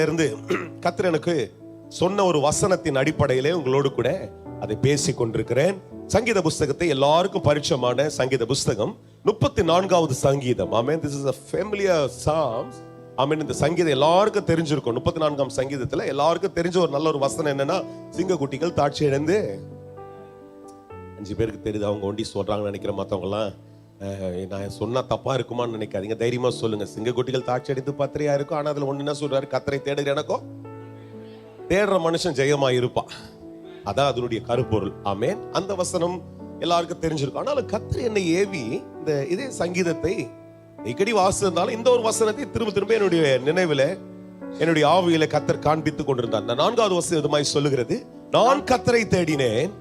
இருந்து கர்த்தர் எனக்கு சொன்ன ஒரு வசனத்தின் அடிப்படையிலே உங்களோடு கூட அதை பேசிக் கொண்டிருக்கிறேன். சங்கீத புஸ்தகத்தை எல்லாருக்கும் பரிச்சயமான சங்கீத புஸ்தகம் 34வது சங்கீதம். ஆமென். This is a familiar Psalms. ஆமென். இந்த சங்கீதம் எல்லாருக்கும் தெரிஞ்சிருக்கும். 34ஆம் சங்கீதத்துல எல்லாருக்கும் தெரிஞ்ச ஒரு நல்ல ஒரு வசனம் என்னன்னா, சிங்கக்குட்டிகள் தாட்சி இழந்து 5 பேருக்கு தெரியுது, அவங்க ஒண்டி சொல்றாங்கன்னு நினைக்கிற மத்தவங்க எல்லாம் நான் சொன்னா தப்பா இருக்குமான்னு நினைக்காதீங்க, தைரியமா சொல்லுங்க. சிங்கக்குட்டிகள் தாட்சி அடித்து பத்திரையா இருக்கும். ஆனா அதுல ஒண்ணு என்ன சொல்றாரு, கர்த்தரை தேடுகிற எனக்கும் தேடுற மனுஷன் ஜெயமா இருப்பான். அதான் அதனுடைய கருப்பொருள். ஆமென். அந்த வசனம் எல்லாருக்கும் தெரிஞ்சிருக்கும். ஆனாலும் கர்த்தர் என்னை ஏவி இந்த இதே சங்கீதத்தை அடிக்கடி வாசிஇருந்தாலும் இந்த ஒரு வசனத்தை திரும்ப திரும்ப என்னுடைய நினைவுல என்னுடைய ஆவியில கர்த்தர் காண்பித்துக் கொண்டிருந்தார். 4வது வசனம் இதுமாய் சொல்லுகிறது, நான் கர்த்தரை தேடினேன்,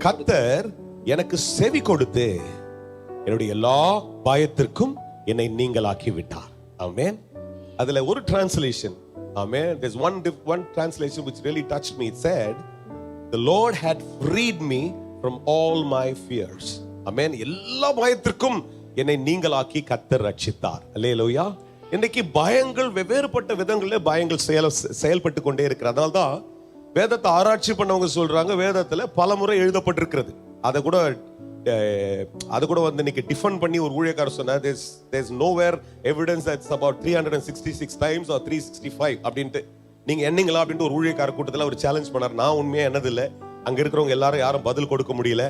கர்த்தர் எனக்கு செவி கொடுத்து என்னுடைய எல்லா பயத்திற்கும் என்னை நீங்களாக்கி விட்டார். ஆமென். அதுல ஒரு translation, amen, there's one translation which really touched me. It said, the Lord had freed me from all my fears. ஆமென். எல்லா பயத்திற்கும் என்னை நீங்களாக்கி கர்த்தர் ரட்சித்தார். அல்லேலூயா. இன்னைக்கு பயங்கள் வெவ்வேறுபட்ட விதங்களில் பயங்கள் செயல்பட்டு கொண்டே இருக்கிறது. அதனால்தான் வேதத்தை ஆராய்ச்சி பண்ணவங்க சொல்றாங்க, வேதத்துல பல முறை எழுதப்பட்டிருக்கிறது. அது கூட வந்து இன்னைக்கு டிஃபன் பண்ணி ஒரு ஊழியக்காரர் சொன்னார், there's nowhere evidence that's about 366 times or 365 அப்படின்ட்டு நீங்க எண்ணீங்களா அப்படின்ட்டு ஒரு ஊழியக்கார கூட்டத்தில் அவர் சேலஞ்ச் பண்ணார். நான் உண்மையா என்னது இல்லை, அங்க இருக்கிறவங்க எல்லாரும் யாரும் பதில் கொடுக்க முடியல.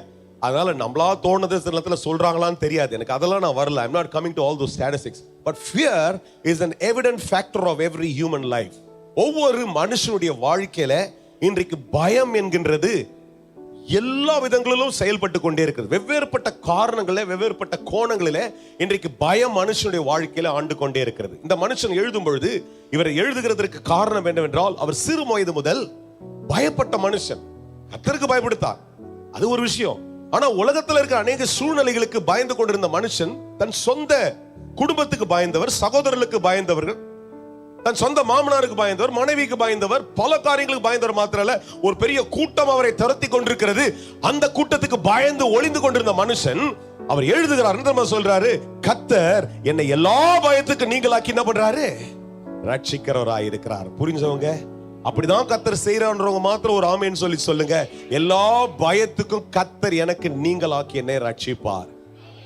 அதனால நம்மளா தோணுது சில நேரத்துல சொல்றாங்களான்னு தெரியாது, எனக்கு அதெல்லாம் நான் வரல. I'm not coming to all those statistics, but fear is an evident factor of every human life. ஒவ்வொரு மனுஷனுடைய வாழ்க்கையில இன்றைக்கு பயம் என்கின்றது எல்லா விதங்களிலும் செயல்பட்டு கொண்டே இருக்கிறது. வெவ்வேறுபட்ட காரணங்கள வெவ்வேறுபட்ட கோணங்களில இன்றைக்கு பயம் மனுஷனுடைய வாழ்க்கையில ஆண்டு கொண்டே இருக்கிறது. இந்த மனுஷன் எழுதும் பொழுது இவரை எழுதுகிறதற்கு காரணம் என்னவென்றால், அவர் சிறு வயது முதல் பயப்பட்ட மனுஷன். கர்த்தருக்கு பயப்படுத்தார், அது ஒரு விஷயம். ஆனா உலகத்துல இருக்க அநேக சூழ்நிலைகளுக்கு பயந்து கொண்டிருந்த மனுஷன் தன் சொந்த குடும்பத்துக்கு பயந்தவர், சகோதரர்களுக்கு பயந்தவர்கள், தன் சொந்த மாமனாருக்கு பயந்தவர், மனைவிக்கு பயந்தவர், பல காரியங்களுக்கு பயந்தவர் மாத்திரல்ல, ஒரு பெரிய கூட்டம் அவரை துரத்தி கொண்டிருக்கிறது. அந்த கூட்டத்துக்கு பயந்து ஒளிந்து கொண்டிருந்த மனுஷன் அவர் எழுதுகிறார், சொல்றாரு, கர்த்தர் என்னை எல்லா பயத்துக்கு நீங்களாக்கி என்ன பண்றாரு, ரட்சிக்கிறவராய் இருக்கிறார். புரிஞ்சவங்க அப்படிதான் கர்த்தர் செய்யறவங்க மாத்திரம் ஒரு ஆமேன்னு சொல்லி சொல்லுங்க. எல்லா பயத்துக்கும் கர்த்தர் எனக்கு நீங்களாக்கி என்னை ரட்சிப்பார்.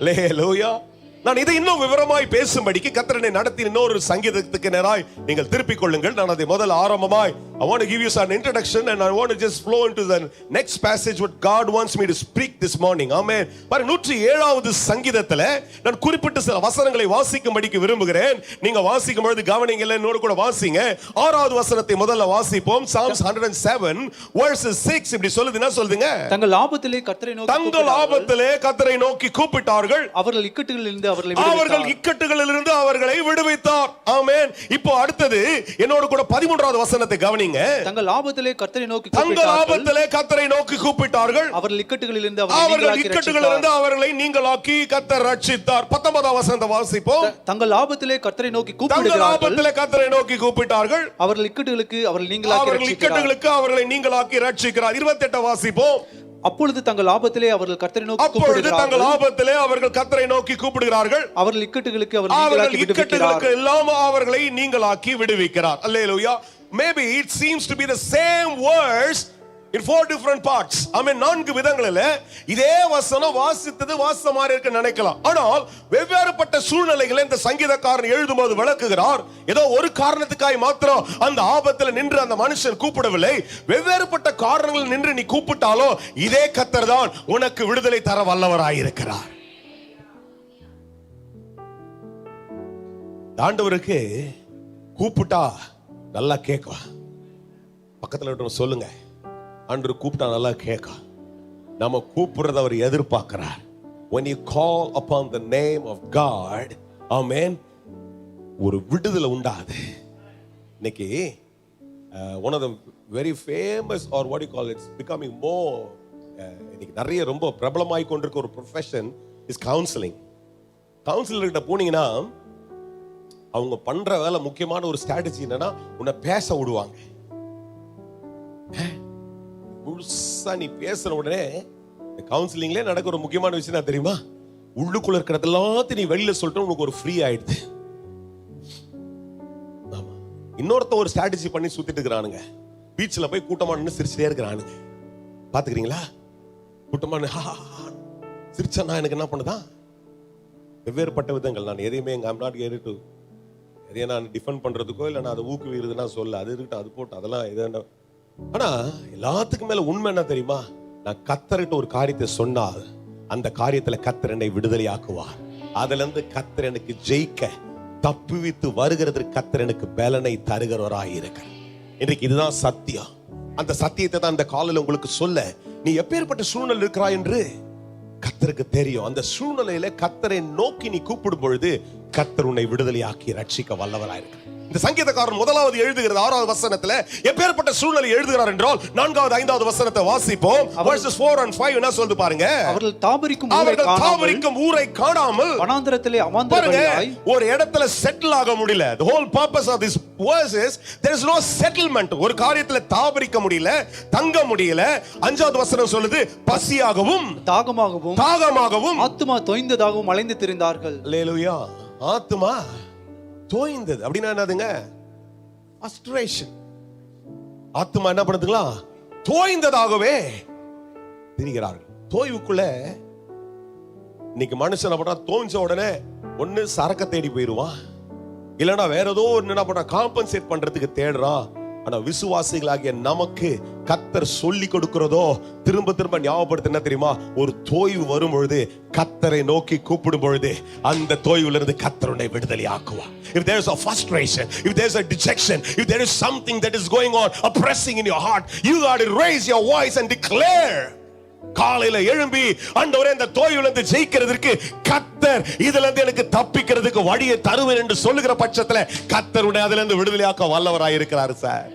அல்லேலூயா. நான் இதை இன்னும் விவரமாய் பேசும்படிக்கு கர்த்தர் நடத்தி இன்னொரு சங்கீதத்துக்கு நேராய் நீங்கள் திருப்பிக் கொள்ளுங்கள். நான் அதை முதல் ஆரம்பமாய் I want to give you some introduction and I want to just flow into the next passage what God wants me to speak this morning. Amen. பாருங்க, 107வது சங்கீதத்துல நான் குறிப்பிட்ட சில வசனங்களை வாசிக்கும்படிக்கு விரும்புகிறேன். நீங்க வாசிக்கும் பொழுது கவனிங்க, என்னோட கூட வாசிங்க. 6வது வசனத்தை முதல்ல வாசிப்போம். Psalms 107 verses 6 இப்படி சொல்லுது. என்ன சொல்லுதுங்க? தங்கள் ஆபத்திலே கர்த்தரை நோக்கி கூப்பிட்டார்கள், அவர்கள் இக்கட்டுகளிலிருந்து அவர்களை விடுவித்தார். ஆமென். இப்போ அடுத்தது என்னோட கூட 13வது வசனத்தை கவனிங்க. தங்கள் ஆபத்திலே கர்த்தரை நோக்கி கூப்பிட்டார்கள், அவர்கள் இக்கட்டுகளிலிருந்து அவர்களை நீங்களாக்கி கர்த்தர் ரட்சித்தார். 19வது வசனத்தை வாசிப்போம். தங்கள் ஆபத்திலே கர்த்தரை நோக்கி கூப்பிட்டார்கள், அவர்கள் இக்கட்டுகளுக்கு அவர்களை நீங்களாக்கி ரட்சிக்கிறார். 28 வாசிப்போம். அப்பொழுது தங்கள் ஆபத்திலே அவர்கள் கர்த்தரை நோக்கி கூப்பிடுகிறார்கள், அவர்கள் இக்கட்டுகளுக்கு எல்லாம் அவர்களை நீங்களாக்கி விடுவிக்கிறார். அல்லேலூயா. Maybe it seems to be the same verse in 4 different parts. ஆமென். 4 விதங்களில் இதே வசனம் வாசித்தது வாச மாதிரி இருக்க நினைக்கலாம். ஆனால் வெவ்வேறுபட்ட சூழ்நிலைகளை இந்த சங்கீதக்காரன் எழுதும்போது விளக்குகிறார். ஏதோ ஒரு காரணத்துக்காய் மாத்திரம் அந்த ஆபத்தில் நின்று அந்த மனுஷன் கூப்பிடவில்லை. வெவ்வேறுபட்ட காரணங்கள் நின்று நீ கூப்பிட்டாலோ இதே கர்த்தர் தான் உனக்கு விடுதலை தர வல்லவராயிருக்கிறார். ஆண்டவருக்கு கூப்பிட்டா நல்லா கேட்கும். பக்கத்துல விட்டு சொல்லுங்க, ஆண்டவர் கூப்பிட்டா நல்லா கேட்கும். நம்ம கூப்பிடுறத அவர் எதிர்பார்க்கிறார். when you call upon the name of God, amen, ஒரு விடுதலை உண்டாது. இன்னைக்கு one of the very famous or what you call it's becoming more இன்னைக்கு நிறைய ரொம்ப பிரபலமாய் கொண்டிருக்க ஒரு ப்ரொஃபஷன் இஸ் கவுன்சிலிங். கவுன்சிலர் கிட்ட போனீங்கன்னா அவங்க பண்ற வேலை முக்கியமான ஒரு ஸ்ட்ராட்டஜி என்னன்னா, உன்னை பேச விடுவாங்க. முழுசா நீ பேசுற உடனே கவுன்சிலிங்ல நடக்கிற ஒரு முக்கியமான விஷயம் தெரியுமா, உள்ளுக்குள்ள இருக்கிறது எல்லாத்தையும் நீ வெளியில சொல்லிட்டு உனக்கு ஒரு ஃப்ரீ ஆயிடுது. இன்னொருத்த ஒரு ஸ்ட்ராட்டஜி பண்ணி சுத்திட்டு இருக்கிறானுங்க. பீச்சில் போய் கூட்டமா நின்று சிரிச்சிட்டே இருக்கிறானுங்க. பாத்துக்கிறீங்களா? கூட்டமா சிரிச்சா எனக்கு என்ன பண்ணுதான்? வெவ்வேறுபட்ட விதங்கள். நான் எதையுமே ஐம் நாட் ஹியர் டு எதையே நான் டிஃபெண்ட் பண்றதுக்கோ இல்லை நான் அதை ஊக்குவிக்கிறதுனா சொல்ல, அது இருக்கட்டும், அது போட்டு அதெல்லாம் எது. ஆனா எல்லாத்துக்கும் மேல உண்மை என்ன தெரியுமா? நான் கர்த்தர்கிட்ட ஒரு காரியத்தை சொன்னால் அந்த காரியத்துல கர்த்தர் என்னை விடுதலையாக்குவார். அதுல இருந்து கர்த்தர் எனக்கு ஜெயிக்க தப்புவித்து வருகிறதற்கு கர்த்தர் எனக்கு பலனை தருகிறவராய் இருக்க. இன்றைக்கு இதுதான் சத்தியம். அந்த சத்தியத்தை தான் அந்த காலையில உங்களுக்கு சொல்ல, நீ எப்பேற்பட்ட சூழ்நிலை இருக்கிறாய் என்று கர்த்தருக்கு தெரியும். அந்த சூழ்நிலையில கர்த்தரை நோக்கி நீ கூப்பிடும் பொழுது கர்த்தர் உன்னை விடுதலையாக்கி ரட்சிக்க வல்லவராய் இருக்கிறார். இந்த சங்கீதக்காரன் முதலாவது எழுதுகிறது 6வது வசனத்துல எப்பேற்பட்ட சூழ்நிலை எழுதுகிறார் என்றால் 4வது 5வது வசனத்தை வாசிப்போம். verses 4 and 5 என்ன சொல்லுது பாருங்க. அவர்கள் தாபரிக்கும் ஊரை காணாமல் வனாந்தரத்திலே அமர்ந்திருந்தார்கள். ஒரு இடத்துல செட்டில் ஆக முடியல. the whole purpose of this verse is there is no settlement. ஒரு காரியத்துல தாபரிக்க முடியல, தங்க முடியல. 5வது வசனம் சொல்லுது பசியாகவும் தாகமாகவும் ஆத்துமா தோய்ந்ததாகவும் அலைந்து திரிந்தார்கள். அல்லேலூயா. ஆத்துமா தோய்ந்தது அப்படின்னா என்னதுங்க? frustration. ஆத்துமா என்ன பண்ணுதுங்களா? தோய்ந்ததாகவே திரிகிறார்கள். தோய்வுக்குள்ள இன்னைக்கு மனுஷன் என்ன பண்றா? தோய்ஞ்ச உடனே ஒண்ணு சரக்க தேடி போயிருவான், இல்லைன்னா வேற ஏதோ என்ன பண்றா? காம்பன்சேட் பண்றதுக்கு தேடுறான். ஆனா விசுவாசிகளாகிய நமக்கு கர்த்தர் சொல்லி கொடுக்கிறதோ திரும்ப திரும்ப ஞாபகப்படுத்த என்ன தெரியுமா? ஒரு தோய்வு வரும் பொழுது கர்த்தரை நோக்கி கூப்பிடும் பொழுது அந்த தோய்வுல இருந்து கர்த்தர் உன்னை விடுதலை ஆக்குவார். If there is a frustration, if there is a dejection, if there is something that is going on oppressing in your heart, you got to raise your voice and declare. காலையில எழும்பி ஆண்டவரே இந்த தோய்வுல இருந்து ஜெயிக்கிறதுக்கு கர்த்தர் இதுல இருந்து எனக்கு தப்பிக்கிறதுக்கு வழியை தருவேன் என்று சொல்லுகிற பட்சத்துல கர்த்தர் உன்னை அதுல இருந்து விடுதலையாக்க வல்லவராய் இருக்கிறார் சார்.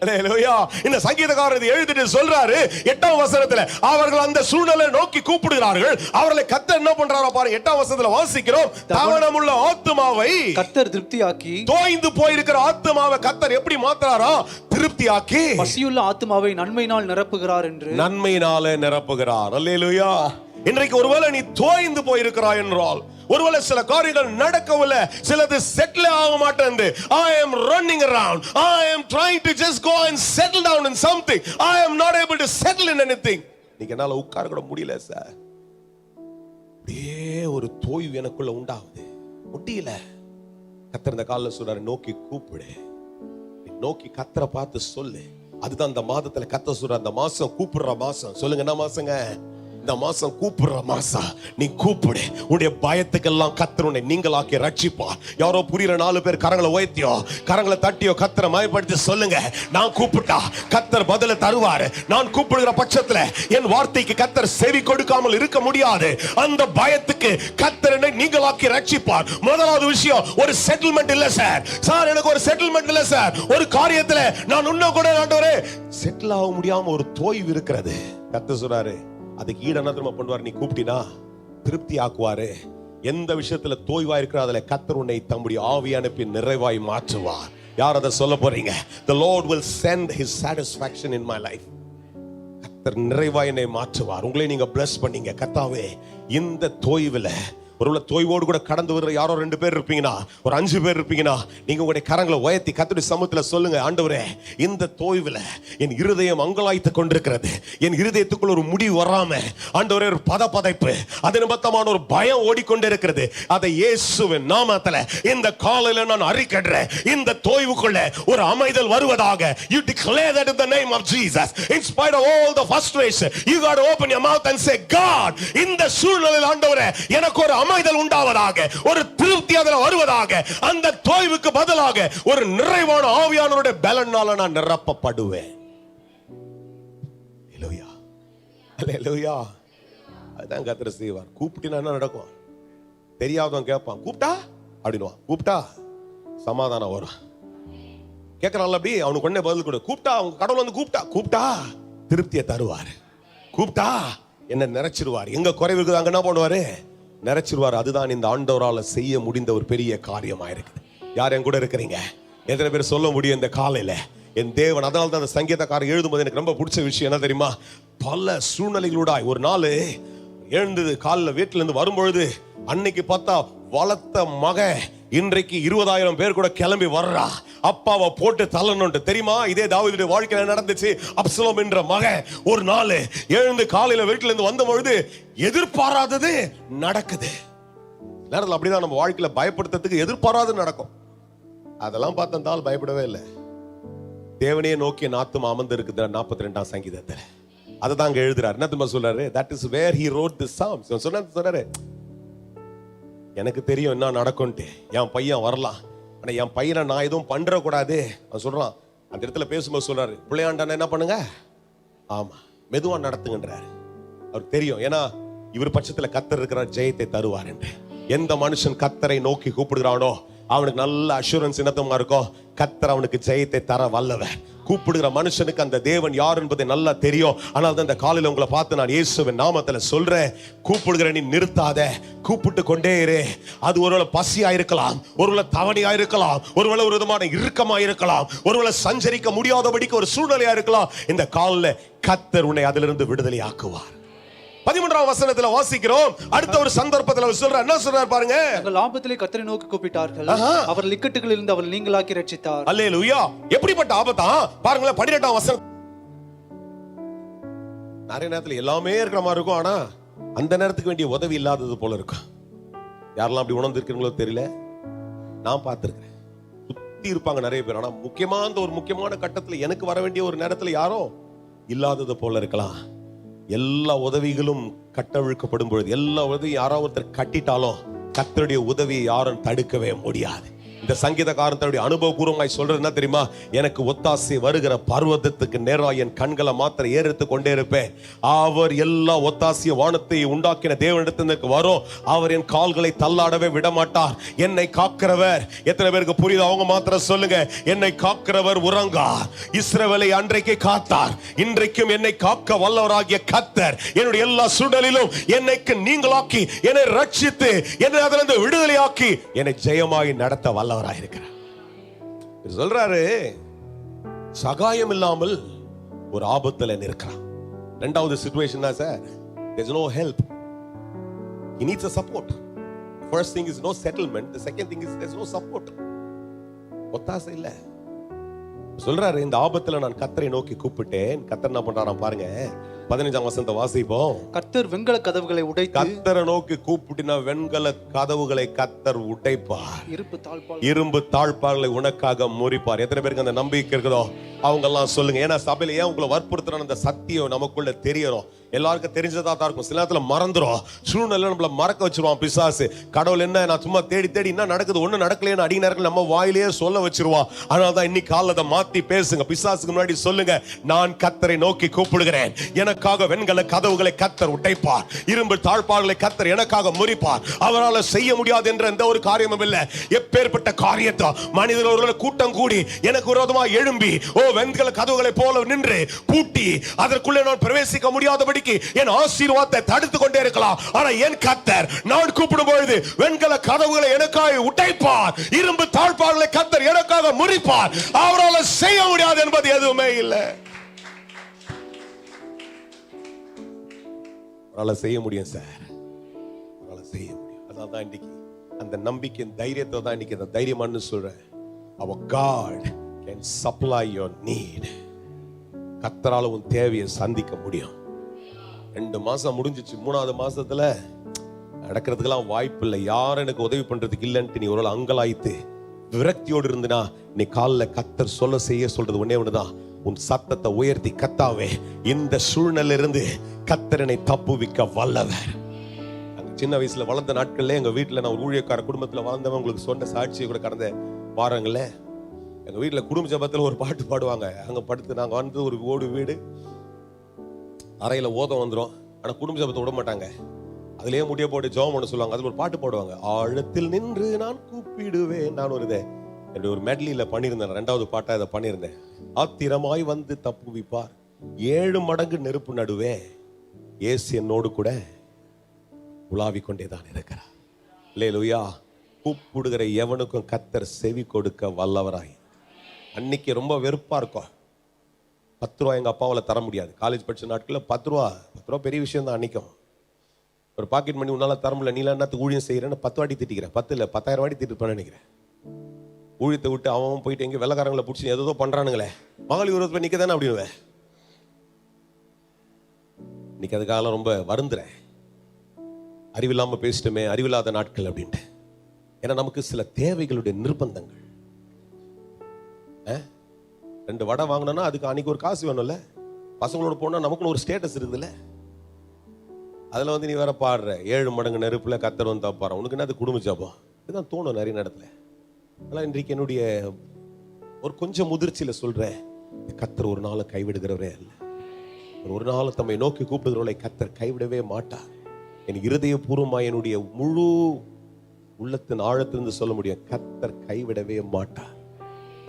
அல்லேலூயா. இந்த சங்கீதக்காரர் எழுதிட்டு சொல்றாரு 8வது வசனத்துல அவர்கள் அந்த சூழ்நிலை நோக்கி கூப்பிடுகிறார்கள். அவர்களை கர்த்தர் என்ன பண்றாரோ பாருங்க. 8வது வசனத்துல வாசிக்கிறோம். தவணமுள்ள ஆத்துமாவை கர்த்தர் திருப்தியாக்கி, தோய்ந்து போயிருக்கிற ஆத்துமாவை கர்த்தர் எப்படி மாத்துறாரோ? திருப்தியாக்கி, பசியுள்ள ஆத்துமாவை நன்மையினால் நிரப்புகிறார் என்று. நன்மையினாலே நிரப்புகிறார். அல்லேலூயா. இன்றைக்கு ஒருவேளை நீ தோய்ந்து போயிருக்கிறாய் என்றால், ஒருவேளை சில காரியங்கள் நடக்கவில்லை, சிலது செட்டில் ஆக மாட்டேங்குது. I am running around. I am trying to just go and settle down in something. I am not able to settle in anything. நீங்க என்னால உட்கார கூட முடியல சார். அப்படியே ஒரு தோய்வு எனக்குள்ள உண்டாகுது, முடியல. கர்த்தர் இந்த காலையில சொல்றாரு, நோக்கி கூப்பிடு, நோக்கி கர்த்தரை பார்த்து சொல்லு. அதுதான் இந்த மாதத்துல கர்த்தர் சொல்ற, அந்த மாசம் கூப்பிடுற மாசம். சொல்லுங்க, என்ன மாசங்க? இந்த மாசம் கூப்பிடுற மாசம். நீ கூப்பிடு, உன்னுடைய பயத்துக்கெல்லாம் கர்த்தர் உன்னை நீங்களாக்கி ரட்சிப்பார். யாரோ புரியுற 4 பேர் கரங்களை உயர்த்தியோ கரங்களை தட்டியோ கர்த்தரை மயப்படுத்தி சொல்லுங்க, நான் கூப்பிட்டா கர்த்தர் பதில தருவாரு. நான் கூப்பிடுகிற பட்சத்துல என் வார்த்தைக்கு கர்த்தர் செவி கொடுக்காமல் இருக்க முடியாது. அந்த பயத்துக்கு கர்த்தர் என்னை நீங்களாக்கி ரட்சிப்பார். முதலாவது விஷயம், ஒரு செட்டில்மெண்ட் இல்ல சார். எனக்கு ஒரு செட்டில்மெண்ட் இல்ல சார். ஒரு காரியத்துல நான் இன்னும் கூட ஆண்டவரே செட்டில் ஆக முடியாம ஒரு தோய்வு இருக்கிறது. கர்த்தர் சொல்றாரு, அதுக்கு ஈடு என்ன திரும்ப பண்ணுவார்? நீ கூப்பிட்டினா திருப்தி ஆக்குவாரு. எந்த விஷயத்துல தோய்வா இருக்கிற அதுல கர்த்தர் உன்னை தம்முடைய ஆவி அனுப்பி நிறைவாய் மாற்றுவார். யார் அதை சொல்ல போறீங்க? The Lord will send his satisfaction in my life. கர்த்தர் நிறைவாய் என்னை மாற்றுவார். உங்களை நீங்க bless பண்ணீங்க. கர்த்தாவே, இந்த தோய்வுல ஒருவேளை தோய்வோடு கூட கடந்து வர்ற யாரோ 2 பேர் இருப்பீங்கன்னா, ஒரு 5 பேர் இருப்பீங்கன்னா, நீங்க உங்களுடைய கரங்களை உயர்த்தி கர்த்தருடைய சமூகத்துல சொல்லுங்க, ஆண்டவரே இந்த தோய்வுல என் இருதயம் அங்கலாய்த்து கொண்டிருக்கிறது. என் இருதயத்துக்குள்ள ஒரு முடிவு வராம ஆண்டவரே ஒரு பதப்பதைப்பு, அது நிமித்தமான ஒரு பயம் ஓடிக்கொண்டே இருக்கிறது. அதை இயேசுவின் நாமத்துல இந்த காலையில நான் அறிக்கையிடுறேன். இந்த தோய்வுக்குள்ள ஒரு அமைதல் வருவதாக. You declare that in the name of Jesus. In spite of all the frustration, you got to open your mouth and say, God, இந்த சூழ்நிலையில் ஆண்டவரே எனக்கு ஒரு அமைதல் உண்டாவதாக, ஒரு திருப்தி அதில் வருவதாக. அந்த தோய்வுக்கு பதிலாக ஒரு நிறைவான ஆவியானவருடைய பலனால நான் நிரப்பப்படுவேன். அல்லேலூயா, அல்லேலூயா. அதான் கர்த்தர் செய்வார். கூப்பிட்டினா என்ன நடக்கும்? தெரியாதவன் கேட்பான், கூப்பிட்டா அப்படின்னுவான். கூப்பிட்டா சமாதானம் வரும். கேட்கறான்ல, அப்படி அவனுக்கு உடனே பதில் கொடு. கூப்பிட்டா, அவங்க கடவுள் வந்து கூப்பிட்டா திருப்தியை தருவார். கூப்பிட்டா என்ன நிறைச்சிருவார். எங்க குறைவு இருக்குது அங்க என்ன பண்ணுவாரு? நிறைச்சிருவார். அதுதான் இந்த ஆண்டவரால செய்ய முடிந்த ஒரு பெரிய காரியமா இருக்குது. யார் என் கூட இருக்கிறீங்க? எத்தனை பேர் சொல்ல முடியும் இந்த காலையில என் தேவன்? அதனால தான் அந்த சங்கீதக்காரர் எழுதும்போது எனக்கு ரொம்ப பிடிச்ச விஷயம் என்ன தெரியுமா? பல சூழ்நிலைகளோட ஒரு நாள் எழுந்தது காலைல வீட்டுல இருந்து வரும்பொழுது அன்னைக்கு பார்த்தா வளர்த்த மக இன்றைக்கு 20,000 பேர் கூட கிளம்பி வர்றா, அப்பாவை போட்டு தள்ளணும்னு. தெரியுமா, இதே தாவீதுடைய வாழ்க்கையில நடந்துச்சு. அப்சலோம் என்ற மகன் ஒரு நாள் எழுந்து காலையில வீட்டுல இருந்து வந்த பொழுது எதிர்பாராதது நடக்குது. நேரத்தில் அப்படிதான் நம்ம வாழ்க்கையில பயப்படுத்துறதுக்கு எதிர்பாராது நடக்கும். அதெல்லாம் பார்த்தால் பயப்படவே இல்லை. தேவனையே நோக்கி நாத்தும் அமர்ந்து இருக்குது 42ஆம் சங்கீதத்துல. அதை தாங்க எழுதுறாரு. என்ன தெரியுமா சொல்றாரு? That is where he wrote the Psalms. சொன்னாரு, எனக்கு தெரியும் என்ன நடக்கும்ட்டு. என் பையன் வரலாம், ஆனா என் பையனை நான் எதுவும் பண்ற கூடாது. அவன் சொல்றான். அந்த இடத்துல பேசும்போது சொல்றாரு, பிள்ளையாண்டான என்ன பண்ணுங்க, ஆமா மெதுவா நடத்துங்கன்றாரு. அவருக்கு தெரியும், ஏன்னா இவர் பட்சத்துல கர்த்தர் இருக்கிறார், ஜெயத்தை தருவார் என்று. எந்த மனுஷன் கர்த்தரை நோக்கி கூப்பிடுகிறானோ அவனுக்கு நல்ல அஷூரன்ஸ் இனத்தமா இருக்கும். கர்த்தர் அவனுக்கு ஜெயத்தை தர வல்லவர். கூப்பிடுகிற மனுஷனுக்கு அந்த தேவன் யார் என்பதை நல்லா தெரியும். ஆனால் தான் இந்த காலையில் உங்களை பார்த்து நான் இயேசுவின் நாமத்துல சொல்றேன், கூப்பிடுகிற நீ நிறுத்தாத, கூப்பிட்டு கொண்டே இரு. அது ஒருவேளை பசியா இருக்கலாம், ஒருவேளை தவணையா இருக்கலாம், ஒருவேளை ஒரு விதமான இறுக்கமா இருக்கலாம், ஒருவேளை சஞ்சரிக்க முடியாதபடிக்கு ஒரு சூழ்நிலையா இருக்கலாம். இந்த காலில் கர்த்தர் உன்னை அதிலிருந்து விடுதலை ஆக்குவார். 13ஆம் வசனத்துல வாசிக்கிறோம். அடுத்த ஒரு சந்தர்ப்பத்துல அவர் சொல்றார், என்ன சொல்றார் பாருங்க. தங்கள் ஆபத்திலே கர்த்தரை நோக்கி கூப்பிட்டார்கள், அவர் இக்கட்டுகளில் இருந்து அவர் நீங்களாக்கி ரட்சித்தார். அல்லேலூயா. எப்படிப்பட்ட ஆபத்தா பாருங்களேன். 18ஆம் வசனம். நிறைய நேரத்துல எல்லாமே இருக்கிற மாதிரி இருக்கும், ஆனா அந்த நேரத்துக்கு வேண்டிய உதவி இல்லாதது போல இருக்கும். யாரெல்லாம் அப்படி உணர்ந்திருக்கிறீங்களோ தெரியல, நான் பார்த்திருக்கிறேன். சுத்தி இருப்பாங்க நிறைய பேர், ஆனா முக்கியமான கட்டத்துல எனக்கு வர வேண்டிய ஒரு நேரத்துல யாரும் இல்லாதது போல இருக்கலாம். எல்லா உதவிகளும் கட்டவிழ்க்கப்படும் பொழுது, எல்லா உதவியும் யாராவது ஒருத்தர் கட்டிட்டாலும் கர்த்தருடைய உதவியை யாரும் தடுக்கவே முடியாது. இந்த சங்கீதக்காரன் தன்னுடைய அனுபவபூர்வமாய் சொல்றது என்ன தெரியுமா? எனக்கு ஒத்தாசை வருகிற பர்வதத்துக்கு நேராக என் கண்களை மாத்திர ஏறித்து கொண்டே இருப்பேன். அவர் எல்லா ஒத்தாசையும் வானத்தை உண்டாக்கின தேவனிடத்திற்கு வரும். அவர் என் கால்களை தள்ளாடவே விட மாட்டார். என்னை காக்கிறவர், எத்தனை பேருக்கு புரியுது? அவங்க மாத்திரம் சொல்லுங்க. என்னை காக்கிறவர் உறங்கார். இஸ்ரவேலை அன்றைக்கு காத்தார், இன்றைக்கும் என்னை காக்க வல்லவராகிய கர்த்தர் என்னுடைய எல்லா சூழலிலும் என்னைக்கு நீங்களாக்கி, என்னை ரட்சித்து, என்னை அதிலிருந்து விடுதலையாக்கி, என்னை ஜெயமாய் நடத்த வல்ல சொல்றாரு. சகாயம் இல்லாமல் ஒரு ஆபத்துல நிற்கிறான். இரண்டாவது சிச்சுவேஷன் தான் sir, there is no help, he needs a support. The first thing is no settlement, the second thing is there is no support. ஒத்தாசை இல்ல. சொல்றாரு, இந்த ஆபத்துல நான் கர்த்தரை நோக்கி கூப்பிட்டேன். கர்த்தர் என்ன பண்றாராம் பாருங்க. 15ஆம் வசனத்தை வாசிப்போம். கர்த்தர் வெண்கல கதவுகளை உடைத்து, கர்த்தரை நோக்கி கூப்பிட்டின வெண்கல கதவுகளை கர்த்தர் உடைப்பார், இரும்பு தாழ்பார்களை உனக்காக முறிப்பார். எத்தனை பேருக்கு அந்த நம்பிக்கை இருக்குதோ அவங்க எல்லாம் சொல்லுங்க. ஏன்னா சபையில ஏன் உங்களை வற்புறுத்துற அந்த சத்தியம் நமக்குள்ள தெரியணும். எல்லாருக்கும் தெரிஞ்சதா தான் இருக்கும், சில நேரத்துல மறந்துடும். சூழ்நிலை நம்மள மறக்க வச்சிருவான் பிசாசு. கடவுள் என்ன, நான் சும்மா தேடி என்ன நடக்குது, ஒண்ணு நடக்கலைன்னு அடி நேரத்தில் நம்ம வாயிலேயே சொல்ல வச்சிருவான். அதனாலதான் இன்னைக்கு காலைல மாத்தி பேசுங்க. பிசாசுக்கு முன்னாடி சொல்லுங்க, நான் கர்த்தரை நோக்கி கூப்பிடுகிறேன், எனக்காக வெண்கல கதவுகளை கர்த்தர் உடைப்பார், இரும்பு தாழ்பார்களை கர்த்தர் எனக்காக முறிப்பார். அவரால் செய்ய முடியாது என்ற எந்த ஒரு காரியமும் இல்லை. எப்பேற்பட்ட காரியத்தை மனிதர் ஒரு கூட்டம் கூடி எனக்கு விரோதமா எழும்பி வெண்கல கதவுகளை போல நின்று பூட்டி அதற்குள்ளே நான் பிரவேசிக்க முடியாதபடிக்கு என் ஆசீர்வாதத்தை தடுத்து கொண்டே இருக்கலாம். ஆனா என் கர்த்தர் நான் கூப்பிடும் பொழுது வெண்கல கதவுகளை எனக்காக உடைப்பார், இரும்பு தாழ்பார்களை கர்த்தர் எனக்காக முறிப்பார். அவரால் செய்ய முடியாது என்பது எதுவுமே இல்லை. அவரால் செய்ய முடியும் சார், அவரால் செய்ய முடியும். அதான் இன்னைக்கு அந்த நம்பிக்கை தைரியத்தை தான் இன்னைக்கு அந்த தைரியமானு சொல்றேன். Our God can supply your need. கர்த்தரால உன் தேவையை சந்திக்க முடியும். 2 மாசம் முடிஞ்சிச்சு, 3வது மாசத்துல நடக்கிறதுக்கெல்லாம் வாய்ப்பு இல்லை. யாரும் எனக்கு உதவி பண்றதுக்கு இல்லைன்ட்டு நீ ஒரு அங்கலாய்த்து விரக்தியோடு இருந்துனா, நீ காலில் கர்த்தர் சொல்ல செய்ய சொல்றது ஒன்னே ஒண்ணுதான். உன் சத்தத்தை உயர்த்தி, கர்த்தாவே இந்த சூழ்நிலையில இருந்து கர்த்தரனை தப்புவிக்க வல்லவர். சின்ன வயசுல வளர்ந்த நாட்கள்ல எங்க வீட்டுல, நான் ஒரு ஊழியக்கார குடும்பத்துல வளர்ந்தவன், உங்களுக்கு சொன்ன சாட்சியை கூட கடந்த வாரங்கள எங்க வீட்டுல குடும்ப ஜபத்துல ஒரு பாட்டு பாடுவாங்க. அங்க படுத்து நாங்க வந்து ஒரு ஓடு வீடு, அறையில ஓதம் வந்துடும், ஆனா குடும்ப ஜபத்தை விட மாட்டாங்க. அதுலயே முடிய போட்டு ஜெபம் பண்ண சொல்லுவாங்க. அதுல ஒரு பாட்டு பாடுவாங்க, ஆழத்தில் நின்று நான் கூப்பிடுவேன். நான் ஒரு மெட்லியில பண்ணியிருந்தேன், 2வது பாட்டா இதை பண்ணியிருந்தேன். ஆத்திரமாய் வந்து தப்புவிப்பார், 7 மடங்கு நெருப்பு நடுவே இயேசு என்னோடு கூட உலாவிக் கொண்டேதான் இருக்கிறார். அல்லேலூயா. கூப்பிடுகிற எவனுக்கும் கர்த்தர் செவி கொடுக்க வல்லவராய். அன்னைக்கு ரொம்ப வெறுப்பா இருக்கும். 10 ரூபா எங்க அப்பாவால தர முடியாது. காலேஜ் படிச்ச நாட்கள்ல 10 ரூபா பெரிய விஷயம் தான். அன்னைக்கும் ஒரு பாக்கெட் மணி உன்னால தர முடியல, நீலாம் என்னத்துக்கு ஊழியம் செய்யறேன்னு 10 வாட்டி திட்டிக்கிறேன். 10 இல்ல 10,000 வாட்டி திட்டிருப்பான்னு நினைக்கிறேன். ஊழியத்தை விட்டு அவன் போயிட்டு எங்க வெள்ளக்காரங்களை பிடிச்சி ஏதோ பண்றானுங்களே, மகளிர் உருவத்தில் நிக்க தானே அப்படின்னுவேன். இன்னைக்கு அதுக்காக ரொம்ப வருந்துறேன். அறிவில்லாம பேசிட்டோமே, அறிவில்லாத நாட்கள் அப்படின்ட்டு. ஏன்னா நமக்கு சில தேவைகளுடைய நிர்பந்தங்கள். 2 வடை வாங்கினோம்னா அதுக்கு அன்னைக்கு ஒரு காசு வேணும்ல. பசங்களோட போனா நமக்குன்னு ஒரு ஸ்டேட்டஸ் இருக்குதுல்ல. அதுல வந்து நீ வேற பாடுற 7 மடங்கு நெருப்புல கத்தர் வந்து தப்பாரு, உனக்கு என்ன அது குடும்ப ஜாபம்? இதுதான் தோணும் நிறைய நேரத்துல. அதெல்லாம் இன்றைக்கு என்னுடைய ஒரு கொஞ்சம் முதிர்ச்சியில சொல்றேன், கத்தர் ஒரு நாள் கைவிடுகிறவரே அல்ல. ஒரு நாள் தம்மை நோக்கி கூப்பிடுகிறவர்களை கத்தர் கைவிடவே மாட்டார். என் இருதயபூர்வமாய் என்னுடைய முழு உள்ளத்தின் ஆழத்திலிருந்து சொல்ல முடியும், கத்தர் கைவிடவே மாட்டார்.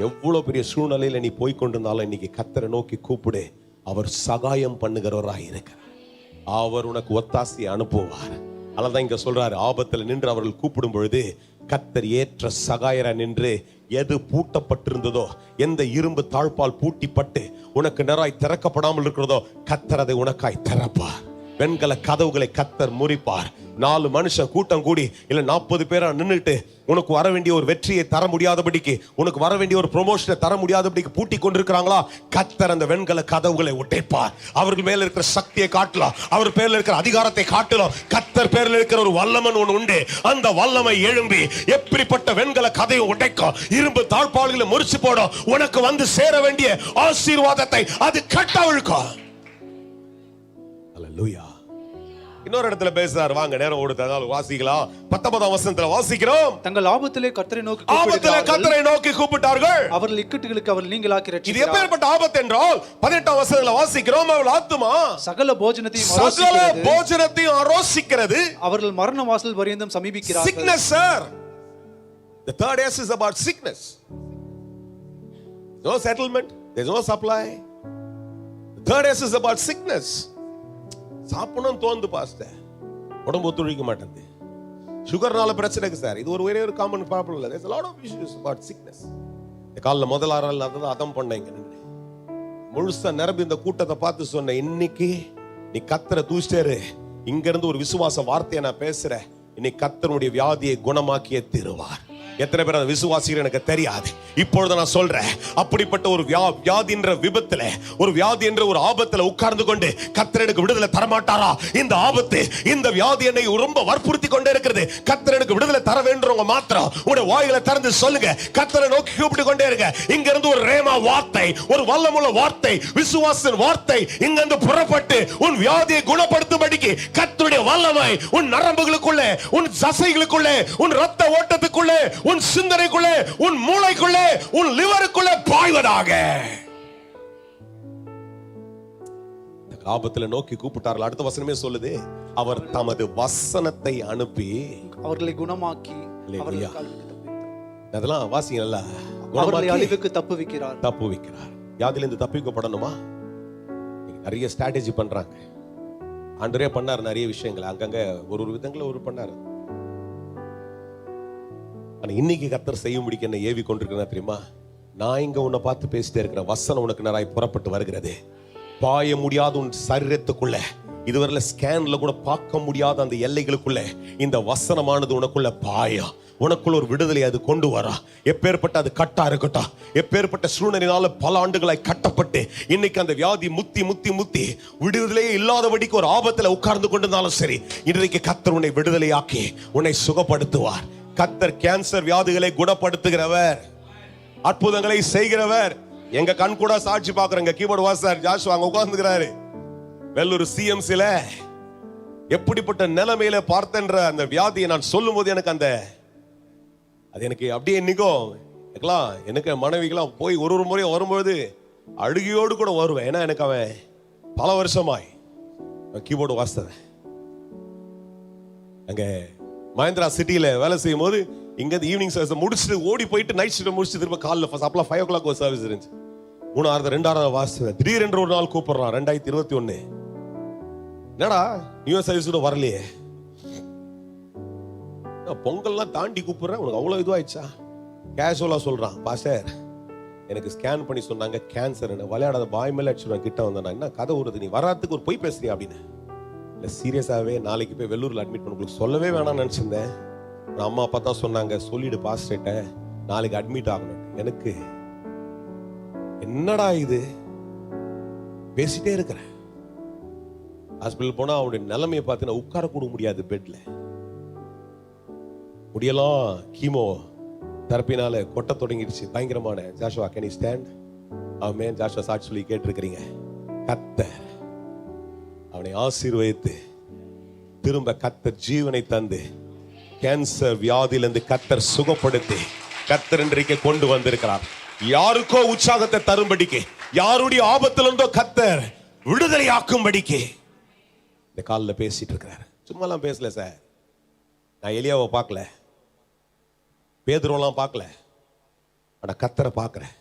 எவ்வளவு பெரிய சூழ்நிலையில நீ போய்கொண்டிருந்தாலும் இன்னைக்கு கத்தரை நோக்கி கூப்பிடு. அவர் சகாயம் பண்ணுகிறவராய் இருக்கிறார். அவர் உனக்கு ஒத்தாசையை அனுப்புவார். அதனால்தான் இங்க சொல்றாரு, ஆபத்தில் நின்று அவர்கள் கூப்பிடும் பொழுது கத்தர் ஏற்ற சகாயரா நின்று எது பூட்டப்பட்டிருந்ததோ, எந்த இரும்பு தாழ்பால் பூட்டிப்பட்டு உனக்கு நேராய் திறக்கப்படாமல் இருக்கிறதோ, கத்தர் அதை உனக்காய் திறப்பார். வெண்கல கதவுகளை கத்தர் முறிப்பார். 4 மனுஷன் கூட்டம் கூடி இல்ல 40 பேரா நின்றுட்டு உனக்கு வர வேண்டிய ஒரு வெற்றியை தர முடியாதபடிக்கு, உனக்கு வர வேண்டிய ஒரு ப்ரொமோஷனை தர முடியாதபடிக்கு பூட்டி கொண்டிருக்கிறாங்களா, கத்தர் அந்த வெண்கல கதவுகளை உடைப்பார். அவர்கள் மேல இருக்கிற சக்தியை காட்டலாம், அவர் பேர்ல இருக்கிற அதிகாரத்தை காட்டலாம். கத்தர் பேர்ல இருக்கிற ஒரு வல்லமன் ஒன்று உண்டு. அந்த வல்லமை எழும்பி எப்படிப்பட்ட வெண்கல கதையை உடைக்கும், இரும்பு தாழ்பால்களை முறிச்சு போடும். உனக்கு வந்து சேர வேண்டிய ஆசீர்வாதத்தை அது கட்டவிழ்க்கும். அல்லேலூயா. இன்னொரு இடத்துல பேசுறார், வாங்க நேரம் ஓடுததால் வாசிக்கலாம். 19ஆம் வசனத்துல வாசிக்கிறோம், தங்கள் ஆபத்திலே கர்த்தரை நோக்கி கூப்பிட்டார்கள், அவர்கள் இக்கட்டுகளுக்கு அவர் நீங்களாக்கி இது ரட்சிக்கிறார். எப்பேற்பட்ட ஆபத்து என்றால் 18ஆம் வசனத்துல வாசிக்கிறோம், அவர்கள் ஆத்துமா சகல போஜனத்தையும் ஆரோசிக்கிறது, அவர்கள் மரண வாசல் பரியந்தம் சமீபிக்கிறார்கள். sickness sir, the third S is about sickness. No settlement, there's no supply. The third S is about sickness. சாப்பிடணும் தோந்து பாஸ்டர், உடம்பு ஒத்துழைக்க மாட்டேங்குது, சுகர்னால பிரச்சனைக்கு சார். இது ஒரே ஒரு காமன் ப்ராப்ளம் இல்ல. there's a lot of issues about sickness. இந்த காலைல முதல் ஆறால் அதம் பண்ணீங்க, முழுசா நிரம்பி இந்த கூட்டத்தை பார்த்து சொன்ன, இன்னைக்கு நீ கத்தரை தூசிட்டேரு. இங்க இருந்து ஒரு விசுவாச வார்த்தையை நான் பேசுறேன், இன்னைக்கு கத்தருடைய வியாதியை குணமாக்கியே தருவார். எத்தனை பேர் அந்த விசுவாசிகள் எனக்கு தெரியாது. இப்பொழுது நான் சொல்றேன், அப்படிப்பட்ட ஒரு வியாதி என்ற விபத்துல, ஒரு வியாதி என்ற ஒரு ஆபத்துல உட்கார்ந்து கொண்டு கர்த்தர் எனக்கு விடுதலை தரமாட்டாரா? இந்த ஆபத்து, இந்த வியாதி என்னை ரொம்ப வற்புறுத்தி கொண்டே இருக்கிறது. கர்த்தர் எனக்கு விடுதலை தர வேண்டுறவங்க மாத்திரம் உங்களுடைய வாயில திறந்து சொல்லுங்க, கர்த்தரை நோக்கி கூப்பிட்டு கொண்டே இருங்க. இங்க இருந்து ஒரு ரேமா வார்த்தை, ஒரு வல்லமுள்ள வார்த்தை, விசுவாசின் வார்த்தை இங்க இருந்து புறப்பட்டு உன் வியாதியை குணப்படுத்தும்படிக்கு கர்த்தருடைய வல்லமை உன் நரம்புகளுக்குள்ளே, உன் தசைகளுக்குள்ளே, உன் ரத்த ஓட்டத்துக்குள்ளே, உன் சிந்தனைக்குள்ளே, உன் மூளைக்குள்ளே, உன் லிவருக்குள்ளே பாய்வதாக. ஆபத்துல நோக்கி கூப்பிட்டார்கள். அடுத்த வசனமே சொல்லுது, அவர் தமது வசனத்தை அனுப்பி அவர்களை குணமாக்கி அதெல்லாம் வாசிங்கல்ல, அவர்களை அழிவுக்கு தப்புவிக்கிறார். வியாதியிலிருந்து தப்பிக்கப்படணுமா? நிறைய ஸ்ட்ராட்டஜி பண்றாங்க. ஆண்டவரே பண்ணார் நிறைய விஷயங்கள், அங்கங்க ஒரு விதங்களை ஒரு பண்ணாரு. இன்னைக்கு கர்த்தர் செய்ய முடிக்க என்ன ஏவி கொண்டிருக்கிறேன் தெரியுமா? நான் இங்க உன்னை பார்த்து பேசிட்டே இருக்கிற வசனம் உனக்கு நிறைய புறப்பட்டு வருகிறது. பாய முடியாத உன் சரீரத்துக்குள்ள, இதுவரையில ஸ்கேன்ல கூட பார்க்க முடியாத அந்த எல்லைகளுக்குள்ள இந்த வசனமானது உனக்குள்ள பாயா, உனக்குள்ள ஒரு விடுதலை அது கொண்டு வரா. எப்பேற்பட்ட அது கட்டா இருக்கட்டும், எப்பேற்பட்ட சூழ்நிலையினால பல ஆண்டுகளாய் கட்டப்பட்டு இன்னைக்கு அந்த வியாதி முத்தி விடுதலையே இல்லாதபடிக்கு ஒரு ஆபத்துல உட்கார்ந்து கொண்டிருந்தாலும் சரி, இன்றைக்கு கர்த்தர் உன்னை விடுதலையாக்கி உன்னை சுகப்படுத்துவார். கர்த்தர் கேன்சர் வியாதிகளை குணப்படுத்துகிறவர், அற்புதங்களை செய்கிறவர். எங்க கண் கூட சாட்சி பாக்குறேங்க. கீபோர்டு வாசர் ஜாஷு அங்க உட்கார்ந்துக்கிறாரு. வெள்ளூர் சிஎம்சில எப்படிப்பட்ட நிலைமையில பார்த்தன்ற அந்த வியாதியை நான் சொல்லும் போது எனக்கு அது எனக்கு அப்படியே எனக்கு மனைவிக்கெல்லாம் போய் ஒரு முறை வரும்போது அழுகியோடு கூட வருவேன். ஏன்னா எனக்கு அவன் பல வருஷமாய் கீபோர்டு வாசித்தவன். அங்க மஹேந்திரா சிட்டியில வேலை செய்யும் போது இங்க ஈவினிங் சர்வீஸ் முடிச்சுட்டு ஓடி போயிட்டு நைட் ஷிஃப்ட் முடிச்சுட்டு திரும்ப காலைல அப்பலாம் 5 o'clock ஒரு சர்வீஸ் இருந்துச்சு. 3 2 வாசித்தேன். திடீரென்று ஒரு நாள் கூப்பிடுறான், 2021, என்னடா நியூ இயர் சர்வீஸ் கூட வரலையே, பொங்கல்லாம் தாண்டி கூப்பிடுறேன், உனக்கு அவ்வளவு இதுவாயிடுச்சா? கேஷுவலா சொல்றான், பாஸ்டர் எனக்கு ஸ்கேன் பண்ணி சொன்னாங்க கேன்சர். விளையாடாத பாய் மேல அடிச்சுடுவேன். கிட்ட வந்தேன், என்ன கதை வருது, நீ வராதுக்கு ஒரு பொய் பேசுறியா அப்படின்னு. இல்லை சீரியஸாகவே நாளைக்கு போய் வெள்ளூரில் அட்மிட் பண்ண உங்களுக்கு சொல்லவே வேணாம்னு நினச்சிருந்தேன். நான் அம்மா அப்பா தான் சொன்னாங்க, சொல்லிடு பாஸ்டர்ட்ட நாளைக்கு அட்மிட் ஆகணும். எனக்கு என்னடா இது பேசிட்டே இருக்கிறேன். ஹாஸ்பிட்டல் போனா அவனுடைய நிலைமையை பார்த்து நான் உட்கார கூட முடியாது. பெட்ல முடியெல்லாம் கீமோ தெரப்பினால கொட்ட தொடங்கிடுச்சு, பயங்கரமான. Joshua can you stand? Amen. Joshua சாட்சி சொல்லி கேட்டிருக்கிறீங்க. கர்த்தர் அவனை ஆசீர்வதித்து திரும்ப கர்த்தர் ஜீவனை தந்து கேன்சர் வியாதியிலிருந்து கர்த்தர் சுகப்படுத்தி கர்த்தர் இன்றைக்கு கொண்டு வந்திருக்கிறார். யாருக்கோ உற்சாகத்தை தரும்படிக்கு, யாருடைய ஆபத்திலிருந்தோ கர்த்தர் விடுதலை ஆக்கும்படிக்கு இந்த காலில் பேசிட்டு இருக்கிறார். சும்மாலாம் பேசல சார். நான் எலியாவை பார்க்கல, பேதுருவெல்லாம் பார்க்கல, ஆனா கர்த்தரை பார்க்கிறேன்.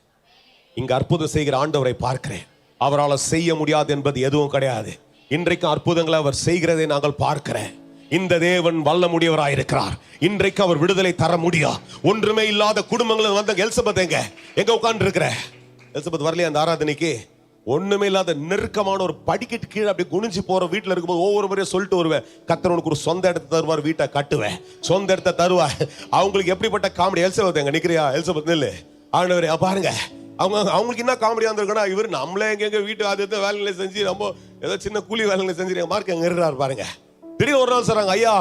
இங்க அற்புதம் செய்கிற ஆண்டவரை பார்க்கிறேன். அவரால் செய்ய முடியாது என்பது எதுவும் கிடையாது. இன்றைக்கு அற்புதங்களை அவர் செய்கிறதை நாங்கள் பார்க்கிறேன். இந்த தேவன் வல்ல முடியவராயிருக்கிறார். இன்றைக்கு அவர் விடுதலை தர முடியும். ஒன்றுமே இல்லாத குடும்பங்கள் வந்த எலிசபெத் எங்க உட்கார்ந்து இருக்கிற? எலிசபெத் வரலையா அந்த ஆராதனைக்கு? ஒண்ணுமே இல்லாத நெருக்கமான ஒரு படிக்கட்டு கீழே அப்படி குனிஞ்சு போற வீட்டுல இருக்கும்போது ஒவ்வொரு முறையும் சொல்லிட்டு வருவேன், கர்த்தர் உனக்கு ஒரு சொந்த இடத்தை தருவார், வீட்டை கட்டுவேன், சொந்த இடத்தை தருவார். அவங்களுக்கு எப்படிப்பட்ட காமெடி. எலிசபெத் எங்க நிக்கிறியா? எலிசபெத் நில்லு. ஆண்டவரே பாருங்க, அவங்களுக்கு என்ன காமெடியா இருந்திருக்கா, இவர் நம்மளே எங்க வீட்டு அது வேலைகளை செஞ்சு நம்ம ஏதோ சின்ன கூலி வேலைகளை செஞ்சு மார்க் எங்க இருறாரு பாருங்க. திடீர்னு ஒரு நாள் சொல்றாங்க, ஐயா